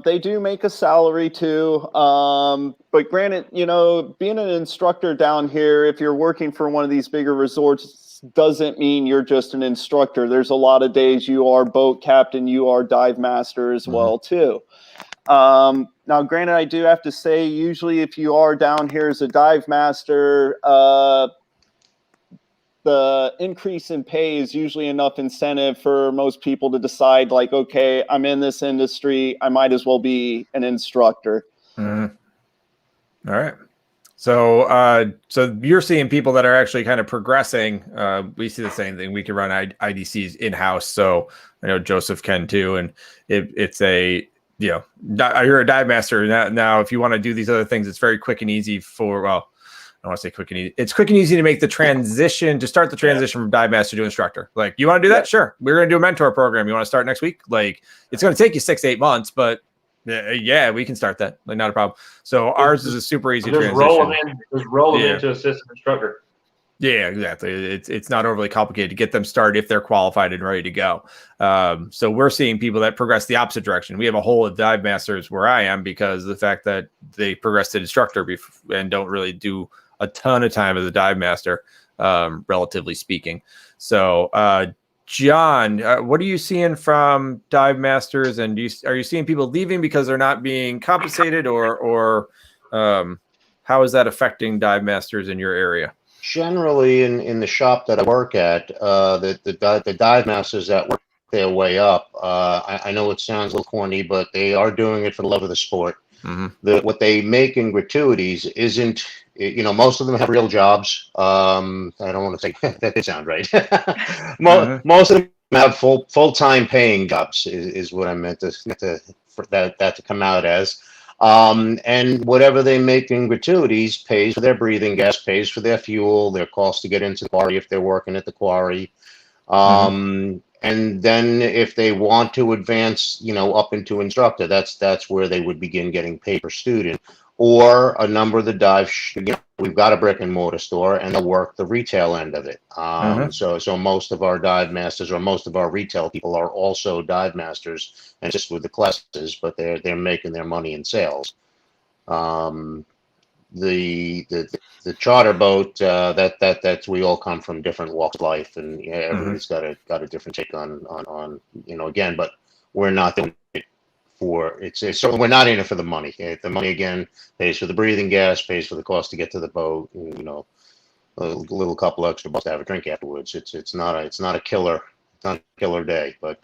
They do make a salary too. But granted, being an instructor down here, if you're working for one of these bigger resorts, doesn't mean you're just an instructor. There's a lot of days you are boat captain, you are dive master as well too. Now, granted, I do have to say, usually if you are down here as a dive master, the increase in pay is usually enough incentive for most people to decide, like, okay, I'm in this industry, I might as well be an instructor. All right. So you're seeing people that are actually kind of progressing. We see the same thing. We can run IDCs in house, so I know Joseph can too. And it's a you're a dive master now. If you want to do these other things, it's very quick and easy for I don't want to say quick and easy. It's quick and easy to make the transition from dive master to instructor. Like, you want to do that? Sure. We're going to do a mentor program. You want to start next week? Like, it's going to take you 6 to 8 months, but yeah, we can start that. Like, not a problem. So ours is a super easy transition. Roll them into assistant instructor. Yeah, exactly. It's not overly complicated to get them started if they're qualified and ready to go. So we're seeing people that progress the opposite direction. We have a whole of dive masters where I am because of the fact that they progress to instructor and don't really do a ton of time as a dive master, relatively speaking. So, John, what are you seeing from dive masters, and are you seeing people leaving because they're not being compensated, or how is that affecting dive masters in your area? Generally, in the shop that I work at, the dive masters that work their way up, I know it sounds a little corny, but they are doing it for the love of the sport. Mm-hmm. What they make in gratuities isn't, most of them have real jobs. I don't want to say that did sound right. Most of them have full-time paying jobs is what I meant for that to come out as. And whatever they make in gratuities pays for their breathing gas, pays for their fuel, their cost to get into the quarry if they're working at the quarry. And then if they want to advance, up into instructor, that's where they would begin getting paid per student. Or a number of the dive, we've got a brick and mortar store, and they'll work the retail end of it. So most of our dive masters, or most of our retail people, are also dive masters, and just with the classes, but they're making their money in sales. The charter boat, that's we all come from different walks of life, and everybody's got a different take on again, but we're not doing it for so we're not in it for the money. The money, again, pays for the breathing gas, pays for the cost to get to the boat, and a little couple extra bucks to have a drink afterwards. It's not a killer day, but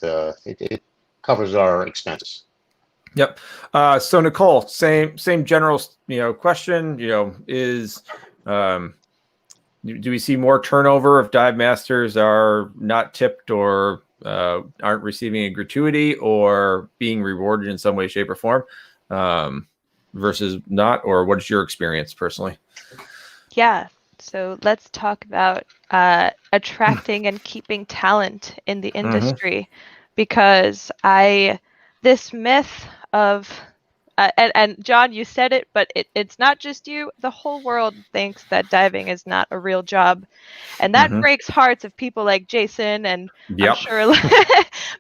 it covers our expenses. Yep. So Nicole, same general question. Is do we see more turnover if dive masters are not tipped, or aren't receiving a gratuity, or being rewarded in some way, shape, or form, versus not? Or what is your experience personally? Yeah. So let's talk about attracting and keeping talent in the industry, because this myth of and John, you said it, but it's not just you. The whole world thinks that diving is not a real job, and that breaks hearts of people like Jason, and I'm sure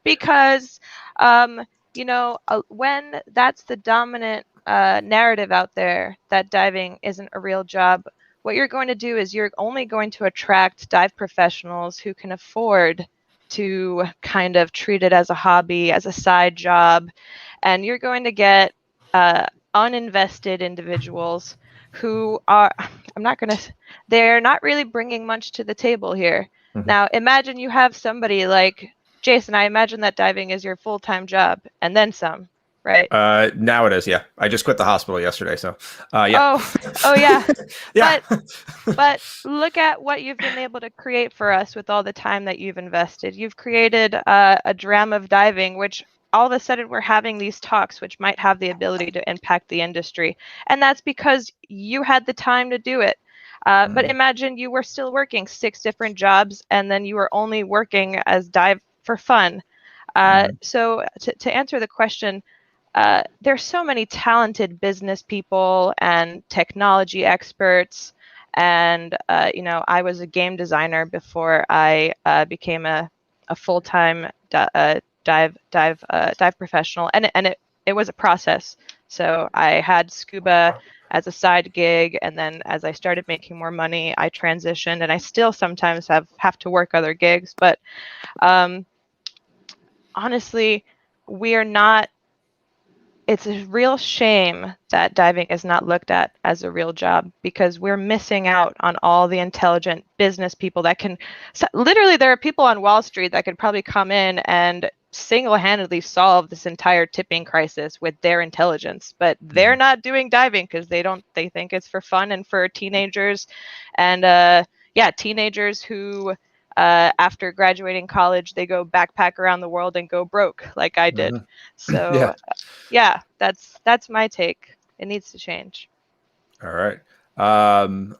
because when that's the dominant narrative out there, that diving isn't a real job, what you're going to do is you're only going to attract dive professionals who can afford to kind of treat it as a hobby, as a side job, and you're going to get uninvested individuals who are, they're not really bringing much to the table here. Now, imagine you have somebody like Jason. I imagine that diving is your full-time job, and then some, right? Now it is, yeah. I just quit the hospital yesterday, so yeah. Oh yeah. Yeah. But look at what you've been able to create for us with all the time that you've invested. You've created a dram of diving, which all of a sudden we're having these talks which might have the ability to impact the industry. And that's because you had the time to do it. But imagine you were still working 6 different jobs, and then you were only working as dive for fun. So to answer the question, there's so many talented business people and technology experts. And, I was a game designer before I became a full-time dive professional, and it was a process. So I had scuba as a side gig, and then as I started making more money, I transitioned, and I still sometimes have to work other gigs. But honestly, it's a real shame that diving is not looked at as a real job, because we're missing out on all the intelligent business people that can literally, there are people on Wall Street that could probably come in and single-handedly solve this entire tipping crisis with their intelligence, but they're not doing diving because they think it's for fun and for teenagers. And teenagers who after graduating college, they go backpack around the world and go broke like I did. So that's my take. It needs to change. All right.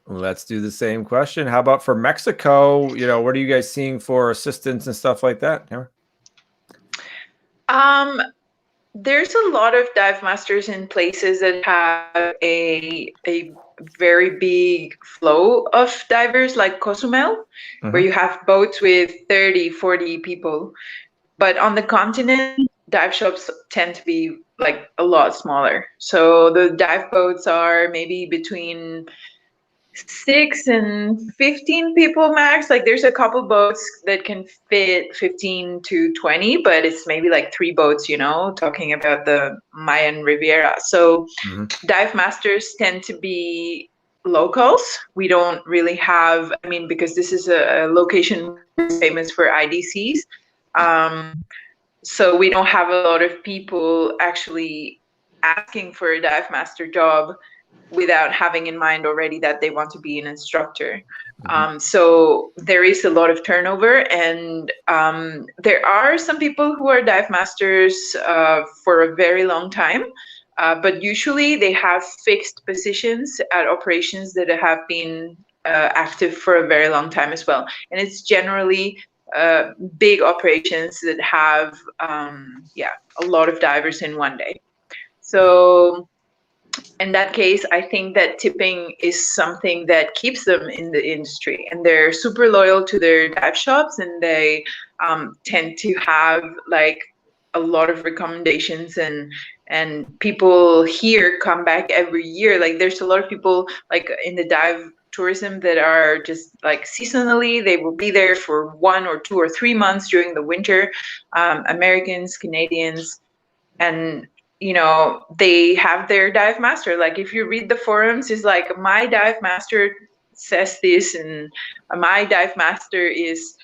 Let's do the same question. How about for Mexico? What are you guys seeing for assistance and stuff like that? There's a lot of dive masters in places that have a very big flow of divers, like Cozumel, where you have boats with 30, 40 people. But on the continent, dive shops tend to be like a lot smaller. So the dive boats are maybe between 6 and 15 people max. Like there's a couple boats that can fit 15 to 20, but it's maybe like 3 boats, talking about the Mayan Riviera. So dive masters tend to be locals. We don't really have, because this is a location famous for IDCs. So we don't have a lot of people actually asking for a dive master job without having in mind already that they want to be an instructor. So there is a lot of turnover, and there are some people who are dive masters for a very long time, but usually they have fixed positions at operations that have been active for a very long time as well. And it's generally big operations that have a lot of divers in one day. So in that case, I think that tipping is something that keeps them in the industry, and they're super loyal to their dive shops, and they tend to have like a lot of recommendations, and people here come back every year. Like there's a lot of people like in the dive tourism that are just like seasonally, they will be there for 1 or 2 or 3 months during the winter, Americans, Canadians, and they have their dive master. Like if you read the forums, it's like my dive master says this, and my dive master is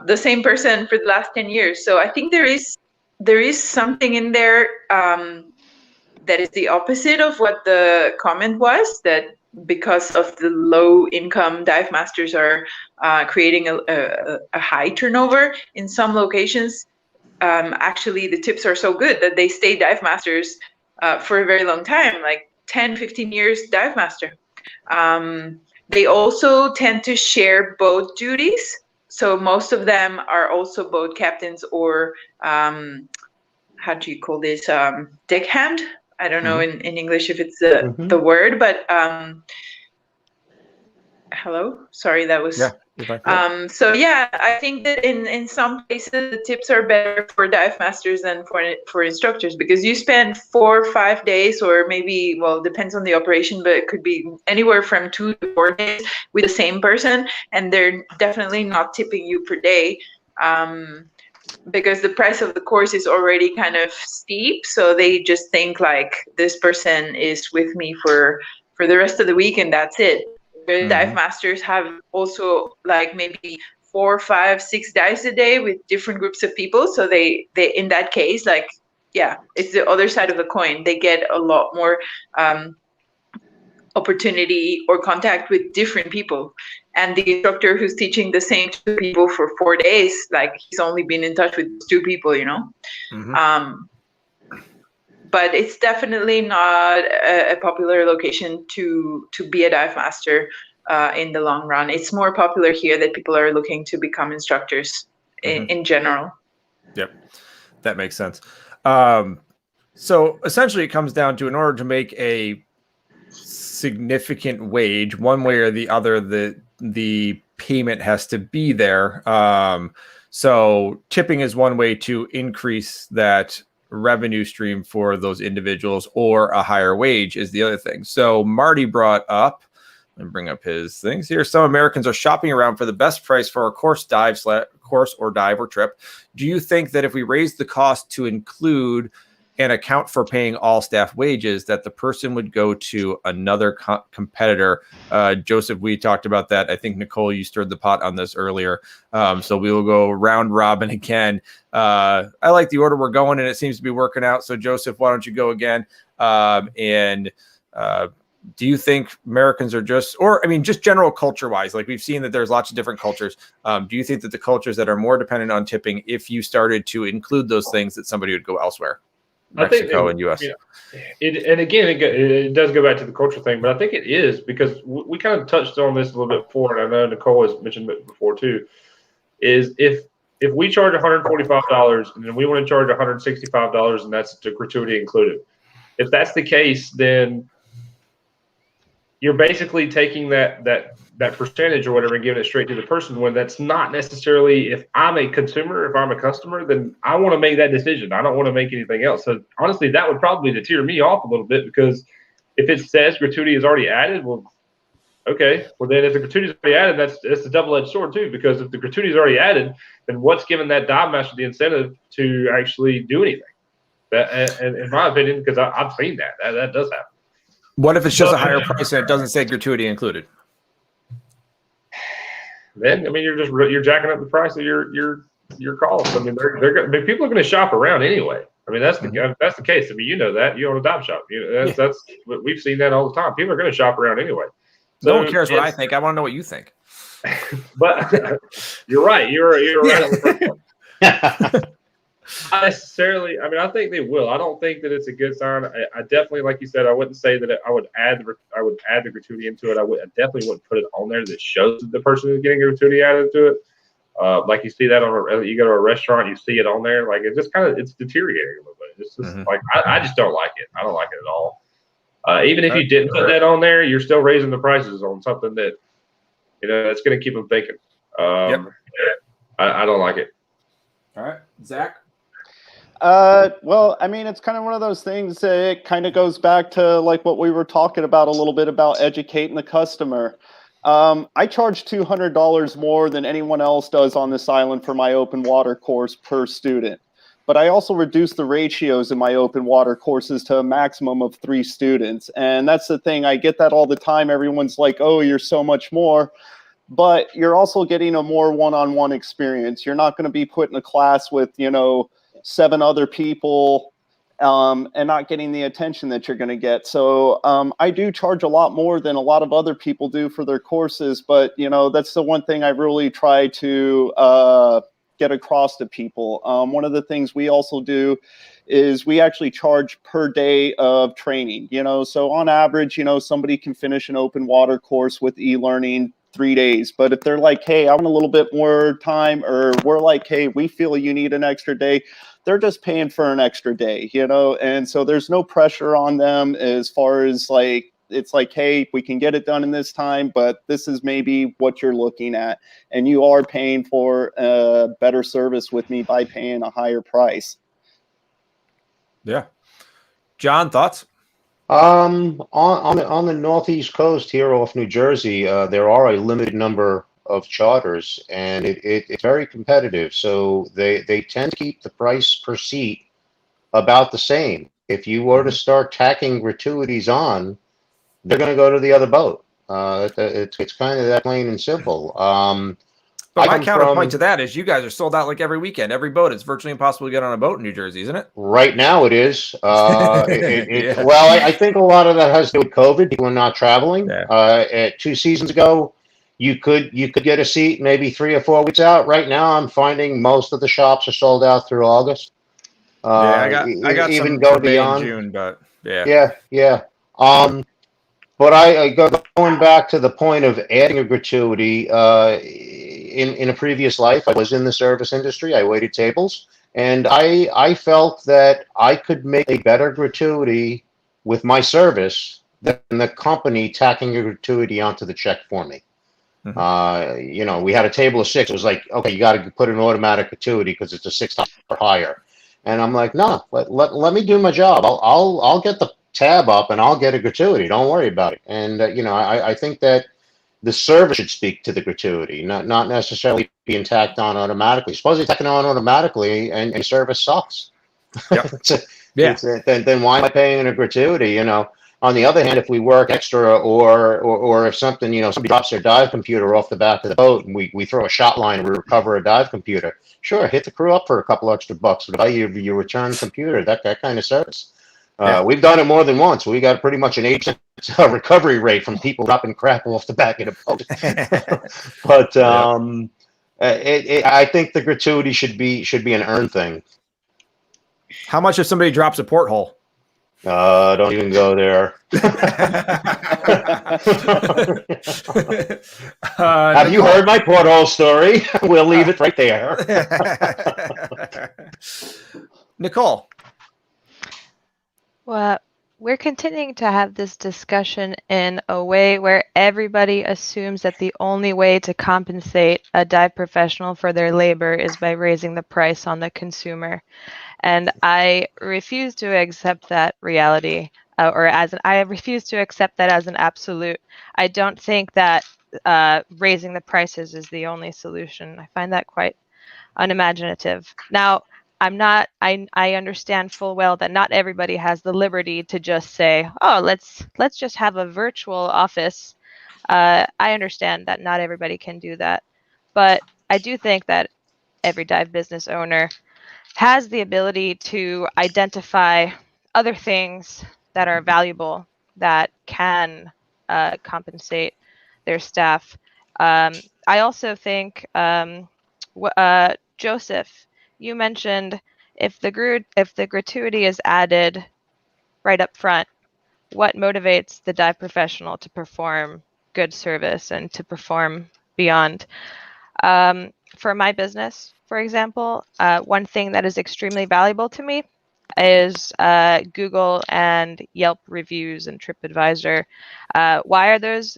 the same person for the last 10 years. So I think there is something in there that is the opposite of what the comment was, that because of the low income, dive masters are creating a high turnover in some locations. Actually the tips are so good that they stay dive masters for a very long time, like 10, 15 years dive master. They also tend to share boat duties. So most of them are also boat captains, or how do you call this? Deckhand? I don't know in English if it's the word, but hello? Sorry, that was... Yeah. So yeah, I think that in some places the tips are better for dive masters than for instructors, because you spend 4 or 5 days, or maybe, well, it depends on the operation, but it could be anywhere from 2 to 4 days with the same person, and they're definitely not tipping you per day, because the price of the course is already kind of steep. So they just think like, this person is with me for the rest of the week and that's it. Dive masters have also like maybe 4, 5, 6 dives a day with different groups of people. So they in that case, like, yeah, it's the other side of the coin. They get a lot more opportunity or contact with different people. And the instructor who's teaching the same 2 people for 4 days, like he's only been in touch with 2 people, but it's definitely not a popular location to be a dive master in the long run. It's more popular here that people are looking to become instructors in general. Yep, that makes sense. So essentially it comes down to, in order to make a significant wage, one way or the other, the payment has to be there. So tipping is one way to increase that revenue stream for those individuals, or a higher wage is the other thing. So Marty brought up, and bring up his things here, some Americans are shopping around for the best price for a course or dive or trip. Do you think that if we raise the cost to include and account for paying all staff wages, that the person would go to another competitor. Joseph, we talked about that. I think, Nicole, you stirred the pot on this earlier. So we will go round robin again. I like the order we're going, and it seems to be working out. So Joseph, why don't you go again? Do you think Americans are just general culture wise, like we've seen that there's lots of different cultures. Do you think that the cultures that are more dependent on tipping, if you started to include those things, that somebody would go elsewhere? Mexico and US. It does go back to the culture thing, but I think it is because we kind of touched on this a little bit before, and I know Nicole has mentioned it before too, is if we charge $145 and then we want to charge $165 and that's the gratuity included. If that's the case, then you're basically taking that percentage or whatever and giving it straight to the person, when that's not necessarily, if I'm a consumer, if I'm a customer, then I want to make that decision. I don't want to make anything else. So honestly, that would probably deter me off a little bit, because if it says gratuity is already added, well, okay. Well, then if the gratuity is already added, that's a double-edged sword too, because if the gratuity is already added, then what's given that dive master the incentive to actually do anything? That, and in my opinion, because I've seen that does happen. What if it's just a higher price and it doesn't say gratuity included? Then you're jacking up the price of your costs. I mean, people are going to shop around anyway. I mean, that's the case. I mean, you know that, you own a dive shop. That's we've seen that all the time. People are going to shop around anyway. So, no one cares what I think. I want to know what you think. But you're right. You're right on the first one. Not necessarily. I mean, I think they will. I don't think that it's a good sign. I definitely, like you said, I wouldn't say that I would add the gratuity into it. I definitely wouldn't put it on there that shows that the person is getting gratuity added to it. Like you see that you go to a restaurant, you see it on there. Like it's deteriorating a little bit. It's just like I just don't like it. I don't like it at all. Even if you didn't put that on there, you're still raising the prices on something that it's going to keep them thinking. I don't like it. All right, Zach. Well, I mean, it's kind of one of those things that it kind of goes back to like what we were talking about a little bit about educating the customer. I charge $200 more than anyone else does on this island for my open water course per student. But I also reduce the ratios in my open water courses to a maximum of 3 students. And that's the thing. I get that all the time. Everyone's like, oh, you're so much more. But you're also getting a more one-on-one experience. You're not going to be put in a class with, 7 other people and not getting the attention that you're going to get. So I do charge a lot more than a lot of other people do for their courses. But, that's the one thing I really try to get across to people. One of the things we also do is we actually charge per day of training. So on average, somebody can finish an open water course with e-learning 3 days. But if they're like, hey, I want a little bit more time, or we're like, hey, we feel you need an extra day, they're just paying for an extra day, and so there's no pressure on them as far as like, it's like, hey, we can get it done in this time, but this is maybe what you're looking at, and you are paying for a better service with me by paying a higher price. Yeah. John, thoughts? On the northeast coast here off New Jersey, there are a limited number of charters, and it's very competitive. So they tend to keep the price per seat about the same. If you were to start tacking gratuities on, they're going to go to the other boat. It's kind of that plain and simple. But my counterpoint to that is you guys are sold out like every weekend, every boat. It's virtually impossible to get on a boat in New Jersey, isn't it? Right now it is. Well, I think a lot of that has to do with COVID. People are not traveling. Yeah. 2 seasons ago, you could get a seat maybe 3 or 4 weeks out. Right now, I'm finding most of the shops are sold out through August. I got even some go for May beyond and June, but yeah. But going back to the point of adding a gratuity, in a previous life, I was in the service industry. I waited tables, and I felt that I could make a better gratuity with my service than the company tacking a gratuity onto the check for me. Mm-hmm. We had a table of 6. It was like, okay, you got to put an automatic gratuity because it's a $6 higher. And I'm like, no, let me do my job. I'll get the tab up and I'll get a gratuity. Don't worry about it. And I think that the service should speak to the gratuity, not necessarily being tacked on automatically. Suppose you're tacking on automatically and service sucks. Yep. Yeah. Then why am I paying a gratuity? You know. On the other hand, if we work extra, or if something, you know, somebody drops their dive computer off the back of the boat, and we throw a shot line and we recover a dive computer, sure, hit the crew up for a couple extra bucks to buy your return computer. That kind of service. Yeah. We've done it more than once. We got pretty much an 8% recovery rate from people dropping crap off the back of the boat. But I think the gratuity should be an earned thing. How much if somebody drops a porthole? Don't even go there. Have you heard my porthole story? We'll leave it right there. Nicole. Well, we're continuing to have this discussion in a way where everybody assumes that the only way to compensate a dive professional for their labor is by raising the price on the consumer. And I refuse to accept that reality, I refuse to accept that as an absolute. I don't think that raising the prices is the only solution. I find that quite unimaginative. Now, I understand full well that not everybody has the liberty to just say, oh, let's just have a virtual office. I understand that not everybody can do that, but I do think that every dive business owner has the ability to identify other things that are valuable that can compensate their staff. I also think, Joseph, you mentioned if the gratuity is added right up front, what motivates the dive professional to perform good service and to perform beyond? For my business, for example, one thing that is extremely valuable to me is Google and Yelp reviews and TripAdvisor. Why are those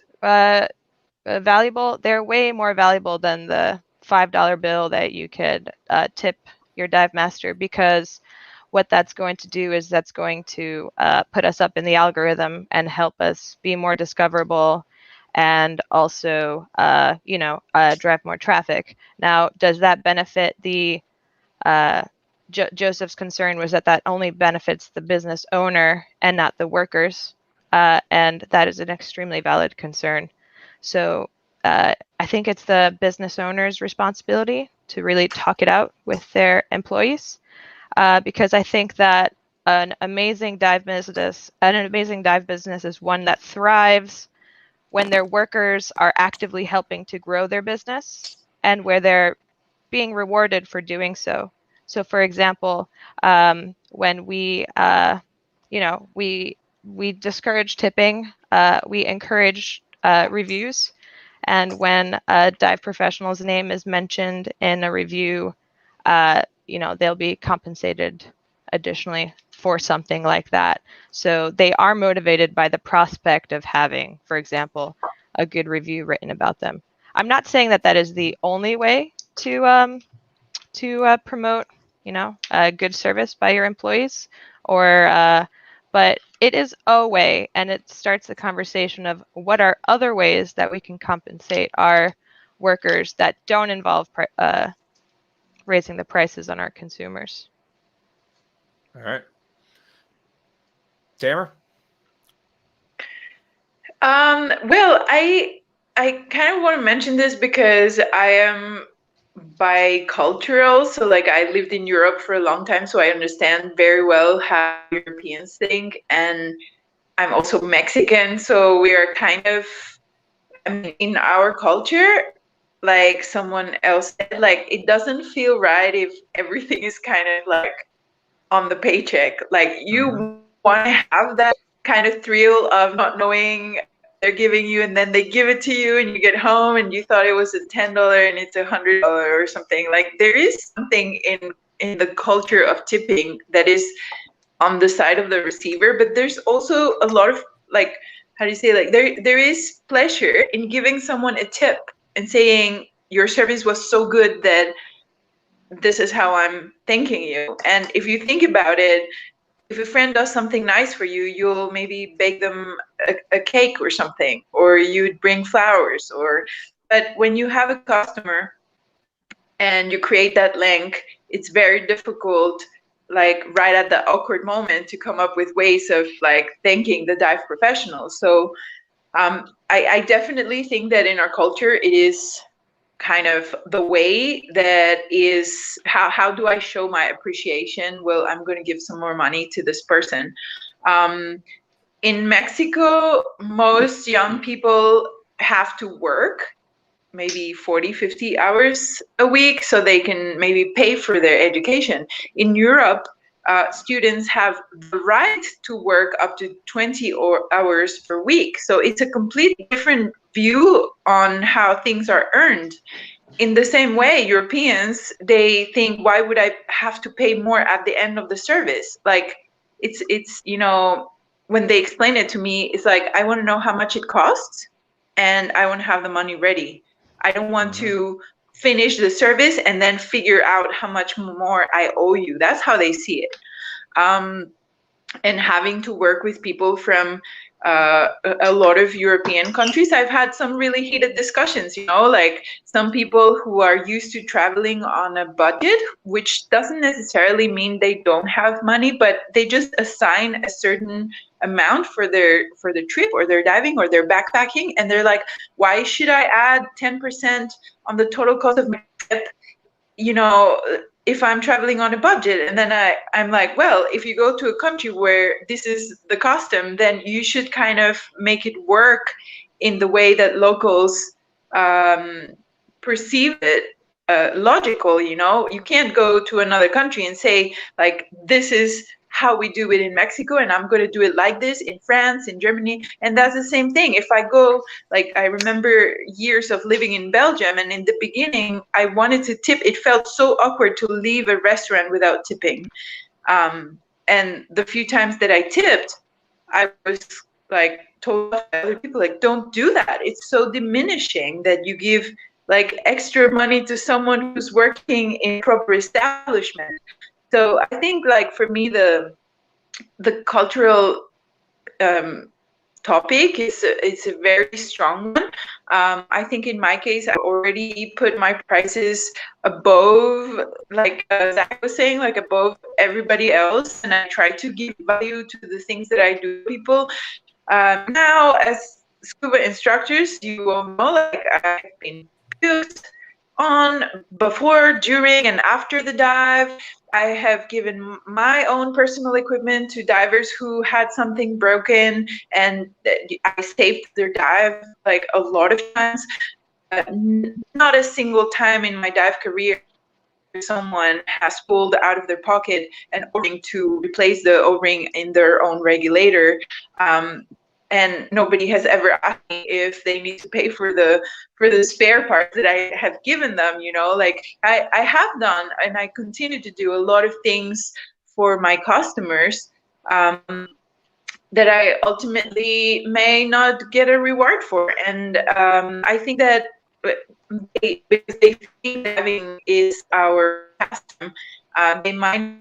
valuable? They're way more valuable than the $5 bill that you could tip your dive master, because what that's going to do is that's going to put us up in the algorithm and help us be more discoverable, and also, drive more traffic. Now, does that benefit the, Joseph's concern was that only benefits the business owner and not the workers. And that is an extremely valid concern. So I think it's the business owner's responsibility to really talk it out with their employees, because I think that an amazing dive business is one that thrives when their workers are actively helping to grow their business and where they're being rewarded for doing so. So, for example, when we discourage tipping, we encourage reviews, and when a dive professional's name is mentioned in a review, they'll be compensated additionally for something like that. So they are motivated by the prospect of having, for example, a good review written about them. I'm not saying that is the only way to promote, a good service by your employees, but it is a way, and it starts the conversation of what are other ways that we can compensate our workers that don't involve raising the prices on our consumers. All right. Tamara? Well, I kind of want to mention this because I am bicultural. So like I lived in Europe for a long time, so I understand very well how Europeans think, and I'm also Mexican, so we are kind of, in our culture, like someone else said, like it doesn't feel right if everything is kind of like on the paycheck. Like you want to have that kind of thrill of not knowing they're giving you, and then they give it to you and you get home and you thought it was a $10 and it's $100 or something. Like there is something in the culture of tipping that is on the side of the receiver, but there's also a lot of, like, how do you say, like there is pleasure in giving someone a tip and saying your service was so good that this is how I'm thanking you. And if you think about it, if a friend does something nice for you, you'll maybe bake them a cake or something, or you'd bring flowers, but when you have a customer and you create that link, it's very difficult. like right at the awkward moment to come up with ways of like thanking the dive professionals. So I definitely think that in our culture it is kind of the way that is how do I show my appreciation? Well, I'm going to give some more money to this person. In Mexico, most young people have to work maybe 40, 50 hours a week so they can maybe pay for their education. In Europe, students have the right to work up to 20 hours per week. So it's a completely different view on how things are earned. In the same way, Europeans, they think, why would I have to pay more at the end of the service? Like, it's you know, when they explain it to me, it's like, I want to know how much it costs and I want to have the money ready. I don't want to finish the service and then figure out how much more I owe you. That's how they see it. And having to work with people from a lot of European countries, I've had some really heated discussions, you know, like some people who are used to traveling on a budget, which doesn't necessarily mean they don't have money, but they just assign a certain amount for the trip or their diving or their backpacking, and they're like, why should I add 10% on the total cost of my trip, you know, if I'm traveling on a budget? And then I'm like, well, if you go to a country where this is the custom, then you should kind of make it work in the way that locals perceive it logical, you know. You can't go to another country and say, like, this is how we do it in Mexico, and I'm going to do it like this in France, in Germany. And that's the same thing. If I go, like, I remember years of living in Belgium, and in the beginning, I wanted to tip. It felt so awkward to leave a restaurant without tipping. And the few times that I tipped, I was like told by other people, like, don't do that. It's so diminishing that you give like extra money to someone who's working in a proper establishment. So I think, like, for me, the cultural topic is a very strong one. I think in my case, I already put my prices above, like Zach was saying, like above everybody else, and I try to give value to the things that I do. People now, as scuba instructors, you all know, like, I've been used on before, during, and after the dive. I have given my own personal equipment to divers who had something broken, and I saved their dive like a lot of times. Not a single time in my dive career someone has pulled out of their pocket an O-ring to replace the O-ring in their own regulator. And nobody has ever asked me if they need to pay for the spare parts that I have given them. You know, like I have done, and I continue to do a lot of things for my customers that I ultimately may not get a reward for. And I think that because they think diving is our custom, they might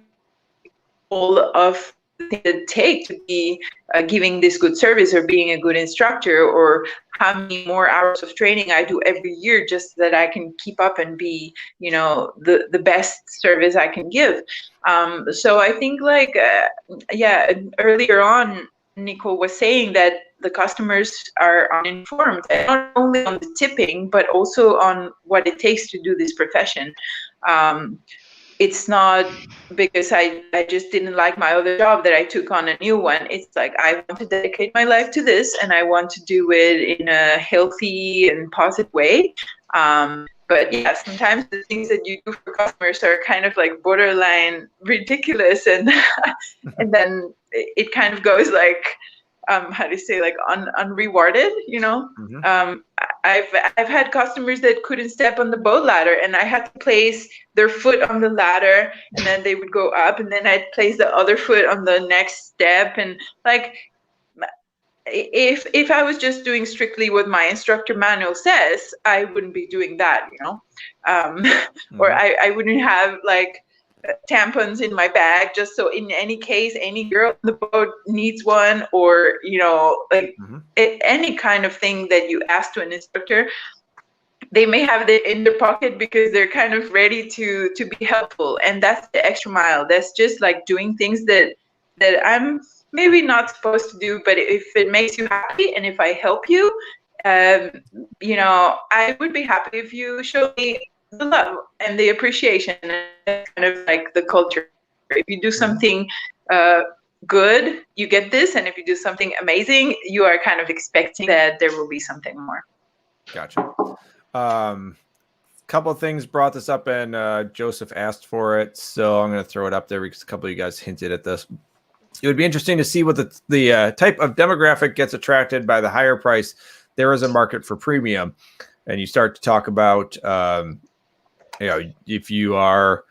all of it take to be giving this good service or being a good instructor, or how many more hours of training I do every year just so that I can keep up and be, you know, the best service I can give. So I think, like, yeah, earlier on, Nico was saying that the customers are uninformed, not only on the tipping, but also on what it takes to do this profession. It's not because I just didn't like my other job that I took on a new one. It's like, I want to dedicate my life to this, and I want to do it in a healthy and positive way. But yeah, sometimes the things that you do for customers are kind of like borderline ridiculous, and and then it kind of goes like, how do you say, like unrewarded, you know? I've had customers that couldn't step on the boat ladder, and I had to place their foot on the ladder, and then they would go up, and then I'd place the other foot on the next step. And like, if I was just doing strictly what my instructor manual says, I wouldn't be doing that, you know? Or I wouldn't have like tampons in my bag just so in any case any girl on the boat needs one, or, you know, like any kind of thing that you ask to an instructor. they may have it in their pocket because they're kind of ready to be helpful, and that's the extra mile. That's just like doing things that I'm maybe not supposed to do, but if it makes you happy and if I help you, you know, I would be happy if you show me the love and the appreciation, and kind of like the culture. If you do something good, you get this, and if you do something amazing, you are kind of expecting that there will be something more. Gotcha. Couple of things brought this up, and Joseph asked for it, so I'm going to throw it up there because a couple of you guys hinted at this. It would be interesting to see what the type of demographic gets attracted by the higher price. There is a market for premium, and you start to talk about, you know, if you are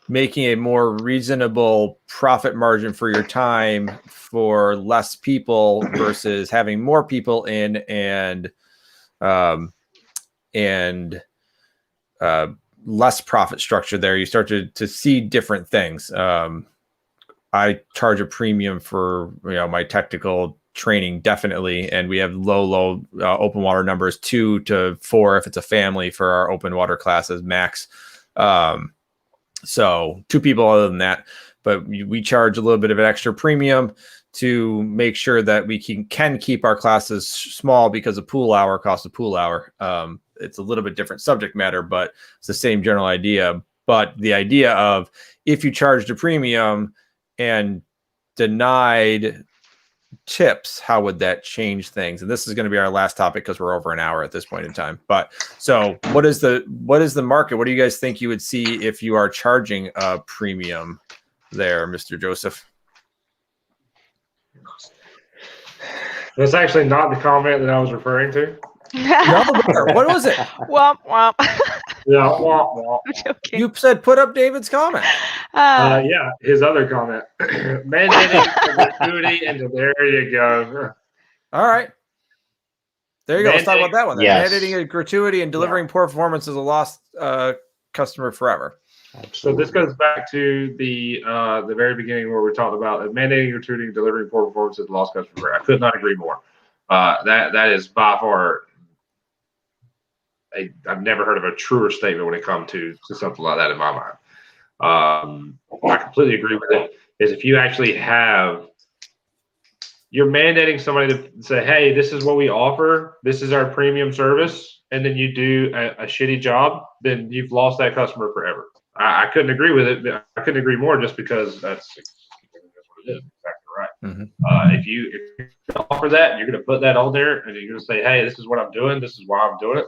making a more reasonable profit margin for your time for less people versus having more people in and less profit structure there, you start to see different things. I charge a premium for, you know, my technical training, definitely, and we have low open water numbers, 2 to 4 if it's a family for our open water classes max. So 2 people other than that, but we charge a little bit of an extra premium to make sure that we can keep our classes small because a pool hour costs a pool hour. It's a little bit different subject matter, but it's the same general idea. But the idea of if you charged a premium and denied tips, how would that change things? And this is going to be our last topic because we're over an hour at this point in time. But so what is the market? What do you guys think you would see if you are charging a premium there, Mr. Joseph? That's actually not the comment that I was referring to. No, what was it? Womp womp. Yeah, wah, wah. I'm joking. You said put up David's comment. Yeah, his other comment. Mandating gratuity, and there you go. All right. There you go. Let's talk about that one then. Yes. Mandating a gratuity and delivering poor performance is a lost customer forever. So this goes back to the very beginning where we talked about mandating gratuity and delivering poor performance is a lost customer forever. I could not agree more. That is by far, I've never heard of a truer statement when it comes to something like that in my mind. I completely agree with it. Is if you actually you're mandating somebody to say, hey, this is what we offer, this is our premium service, and then you do a shitty job, then you've lost that customer forever. I couldn't agree with it. But I couldn't agree more just because that's what it is. Exactly right. Mm-hmm. If you offer that, you're going to put that on there, and you're going to say, hey, this is what I'm doing, this is why I'm doing it.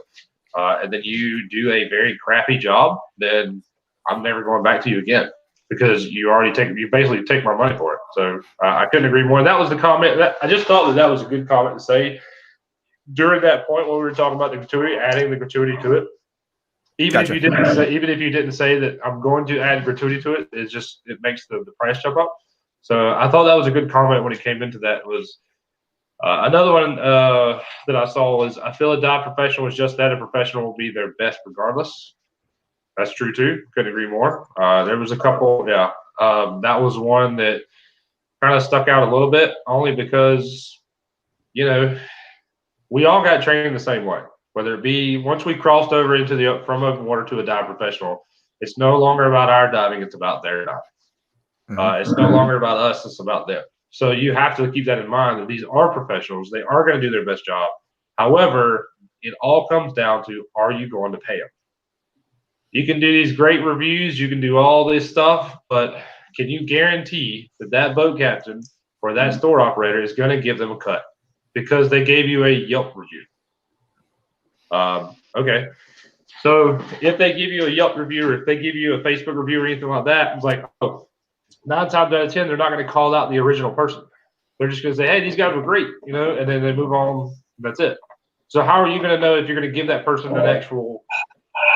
And then you do a very crappy job, then I'm never going back to you again because you basically take my money for it. So I couldn't agree more. That was the comment. I just thought that was a good comment to say during that point when we were talking about the gratuity, adding the gratuity to it. Even if you didn't say that I'm going to add gratuity to it, it makes the price jump up. So I thought that was a good comment when it came into that. Was another one that I saw was, I feel a dive professional is just that. A professional will be their best regardless. That's true too. Couldn't agree more. There was a couple. Yeah, that was one that kind of stuck out a little bit, only because, you know, we all got trained the same way. Whether it be once we crossed over into from open water to a dive professional, it's no longer about our diving; it's about their diving. Mm-hmm. It's no longer about us; it's about them. So you have to keep that in mind that these are professionals. They are going to do their best job. However, it all comes down to, are you going to pay them? You can do these great reviews. You can do all this stuff, but can you guarantee that boat captain or that store operator is going to give them a cut because they gave you a Yelp review? Okay. So if they give you a Yelp review, or if they give you a Facebook review or anything like that, it's like, 9 times out of 10, they're not going to call out the original person. They're just going to say, hey, these guys were great, you know, and then they move on. That's it. So how are you going to know if you're going to give that person an actual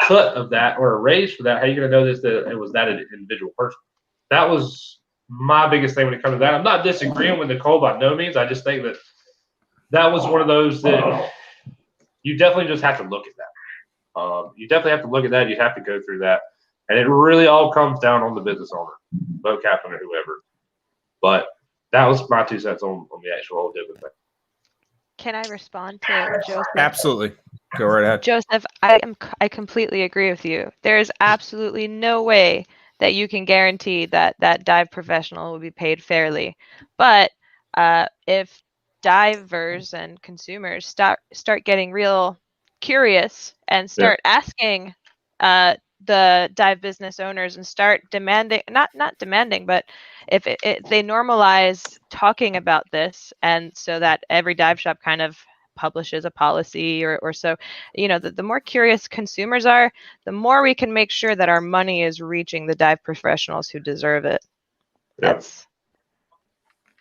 cut of that or a raise for that? How are you going to know that it was that individual person? That was my biggest thing when it comes to that. I'm not disagreeing with Nicole by no means. I just think that was one of those that you definitely just have to look at that. You definitely have to look at that. You have to go through that. And it really all comes down on the business owner, boat captain or whoever. But that was my 2 cents on the actual whole different thing. Can I respond to Joseph? Absolutely. Go right ahead. Joseph, I completely agree with you. There is absolutely no way that you can guarantee that that dive professional will be paid fairly. But if divers and consumers start getting real curious and start asking the dive business owners and start demanding, not demanding, but if they normalize talking about this, and so that every dive shop kind of publishes a policy or so, the more curious consumers are, the more we can make sure that our money is reaching the dive professionals who deserve it. That's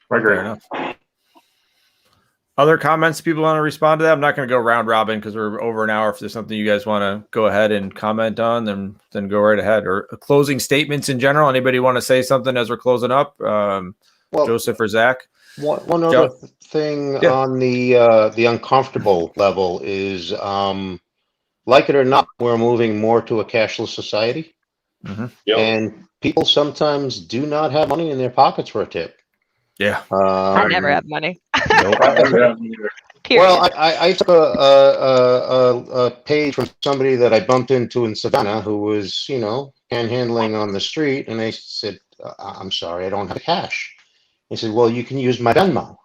fair enough. Other comments people want to respond to that? I'm not going to go round robin because we're over an hour. If there's something you guys want to go ahead and comment on, then go right ahead. Or closing statements in general. Anybody want to say something as we're closing up? Well, Joseph or Zach? One other thing on the uncomfortable level is, like it or not, we're moving more to a cashless society. And people sometimes do not have money in their pockets for a tip. Yeah. I never have money. Nope. Well, I took a page from somebody that I bumped into in Savannah who was, panhandling on the street, and I said, "I'm sorry, I don't have cash." He said, "Well, you can use my Venmo."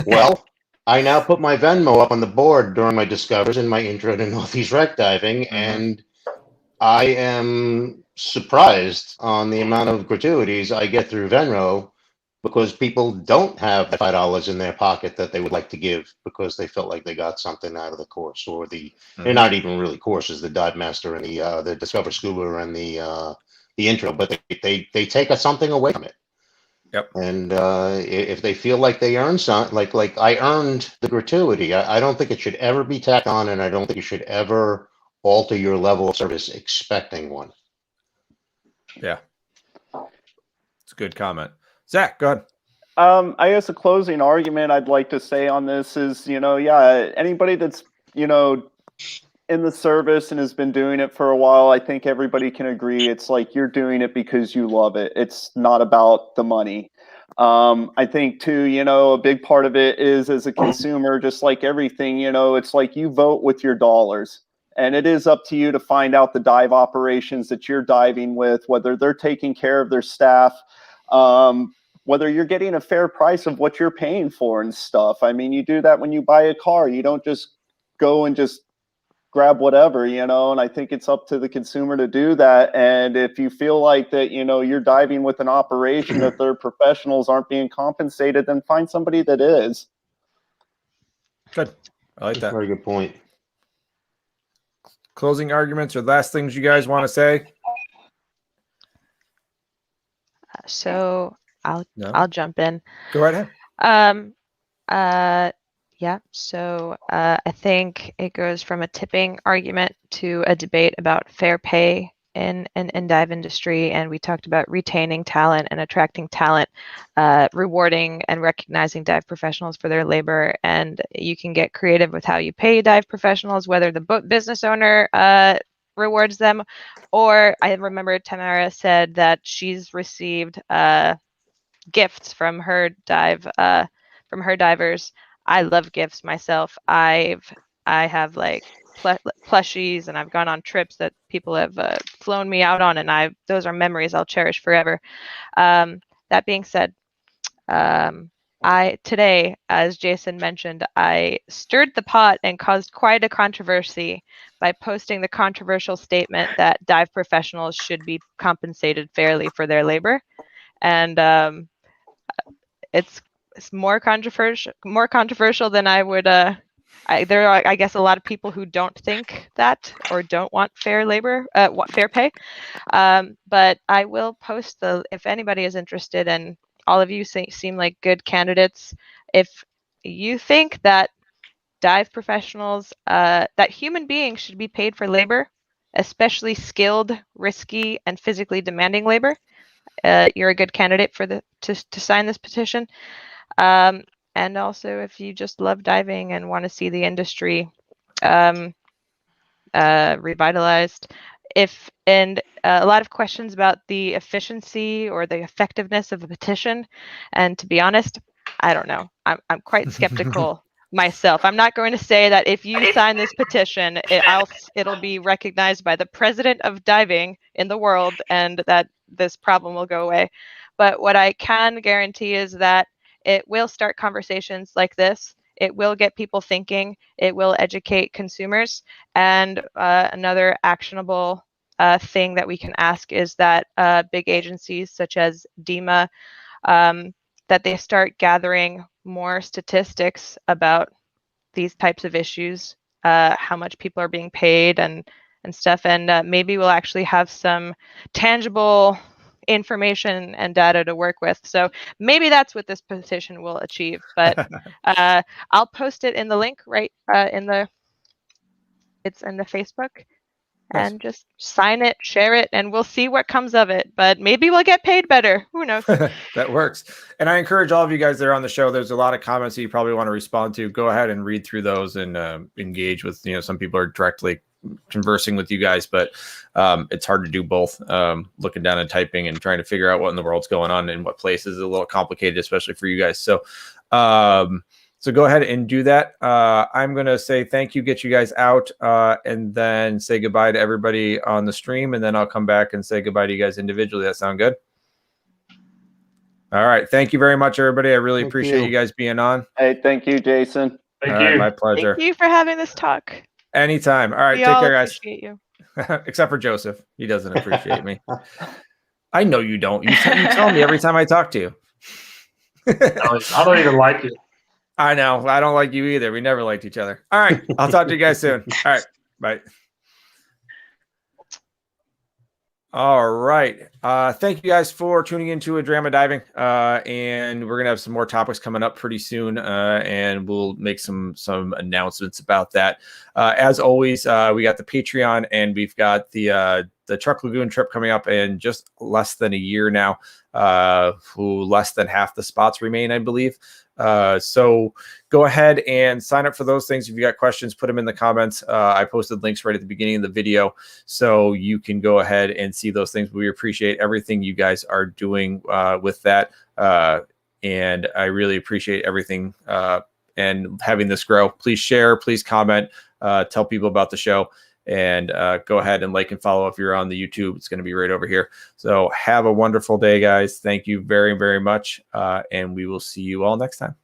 Well, I now put my Venmo up on the board during my discovers and my intro to Northeast wreck diving, and I am surprised on the amount of gratuities I get through Venmo, because people don't have $5 in their pocket that they would like to give because they felt like they got something out of the course, or they're not even really courses, the Dive Master and the Discover Scuba and the intro, but they take something away from it. Yep. And if they feel like they earned something, like I earned the gratuity, I don't think it should ever be tacked on, and I don't think you should ever alter your level of service expecting one. Yeah. It's a good comment. Zach, go ahead. I guess a closing argument I'd like to say on this is, anybody that's, in the service and has been doing it for a while, I think everybody can agree it's like you're doing it because you love it. It's not about the money. I think too, a big part of it is, as a consumer, just like everything, it's like you vote with your dollars. And it is up to you to find out the dive operations that you're diving with, whether they're taking care of their staff, whether you're getting a fair price of what you're paying for and stuff. I mean, you do that when you buy a car. You don't just go and just grab whatever, and I think it's up to the consumer to do that. And if you feel like that, you're diving with an operation that their professionals aren't being compensated, then find somebody that is. Good. I like that. Very good point. Closing arguments or last things you guys want to say? So I'll jump in. Go right ahead. Yeah. So I think it goes from a tipping argument to a debate about fair pay in dive industry, and we talked about retaining talent and attracting talent, rewarding and recognizing dive professionals for their labor. And you can get creative with how you pay dive professionals, whether the business owner rewards them, or I remember Tamara said that she's received gifts from her divers. I love gifts myself. I have like plushies, and I've gone on trips that people have flown me out on, and those are memories I'll cherish forever. That being said, today, as Jason mentioned, I stirred the pot and caused quite a controversy by posting the controversial statement that dive professionals should be compensated fairly for their labor, and it's more controversial than I would. There are, I guess, a lot of people who don't think that or don't want fair labor, fair pay. But I will post if anybody is interested, and all of you seem like good candidates. If you think that dive professionals, that human beings should be paid for labor, especially skilled, risky, and physically demanding labor, you're a good candidate for to sign this petition. And also, if you just love diving and want to see the industry revitalized, and a lot of questions about the efficiency or the effectiveness of a petition. And to be honest, I don't know. I'm quite skeptical myself. I'm not going to say that if you sign this petition, it'll be recognized by the president of diving in the world and that this problem will go away. But what I can guarantee is that it will start conversations like this. It will get people thinking. It will educate consumers. And another actionable thing that we can ask is that big agencies such as DEMA, that they start gathering more statistics about these types of issues, how much people are being paid and stuff. And maybe we'll actually have some tangible information and data to work with. So maybe that's what this petition will achieve. But I'll post it in the link right it's in the Facebook. Nice. And just sign it, share it, and we'll see what comes of it. But maybe we'll get paid better. Who knows? That works. And I encourage all of you guys that are on the show. There's a lot of comments that you probably want to respond to. Go ahead and read through those and engage with, some people are directly conversing with you guys, but it's hard to do both. Looking down and typing and trying to figure out what in the world's going on and what places is a little complicated, especially for you guys. So, so go ahead and do that. I'm going to say thank you, get you guys out, and then say goodbye to everybody on the stream. And then I'll come back and say goodbye to you guys individually. That sound good? All right. Thank you very much, everybody. I really appreciate you guys being on. Hey, thank you, Jason. Thank you. My pleasure. Thank you for having this talk. Anytime. All right. We Take all care, guys. appreciate you. Except for Joseph. He doesn't appreciate me. I know you don't. You tell me every time I talk to you. I don't even like you. I know. I don't like you either. We never liked each other. All right. I'll talk to you guys soon. All right. Bye. All right. Thank you guys for tuning into A Drama Diving. And we're going to have some more topics coming up pretty soon. And we'll make some announcements about that. As always, we got the Patreon and we've got the Truck Lagoon trip coming up in just less than a year now. Less than half the spots remain, I believe. So go ahead and sign up for those things. If you got questions, put them in the comments. I posted links right at the beginning of the video, so you can go ahead and see those things. We appreciate everything you guys are doing with that. And I really appreciate everything and having this grow. Please share, please comment, tell people about the show. And go ahead and like and follow if you're on the YouTube. It's going to be right over here. So have a wonderful day, guys. Thank you very, very much. And we will see you all next time.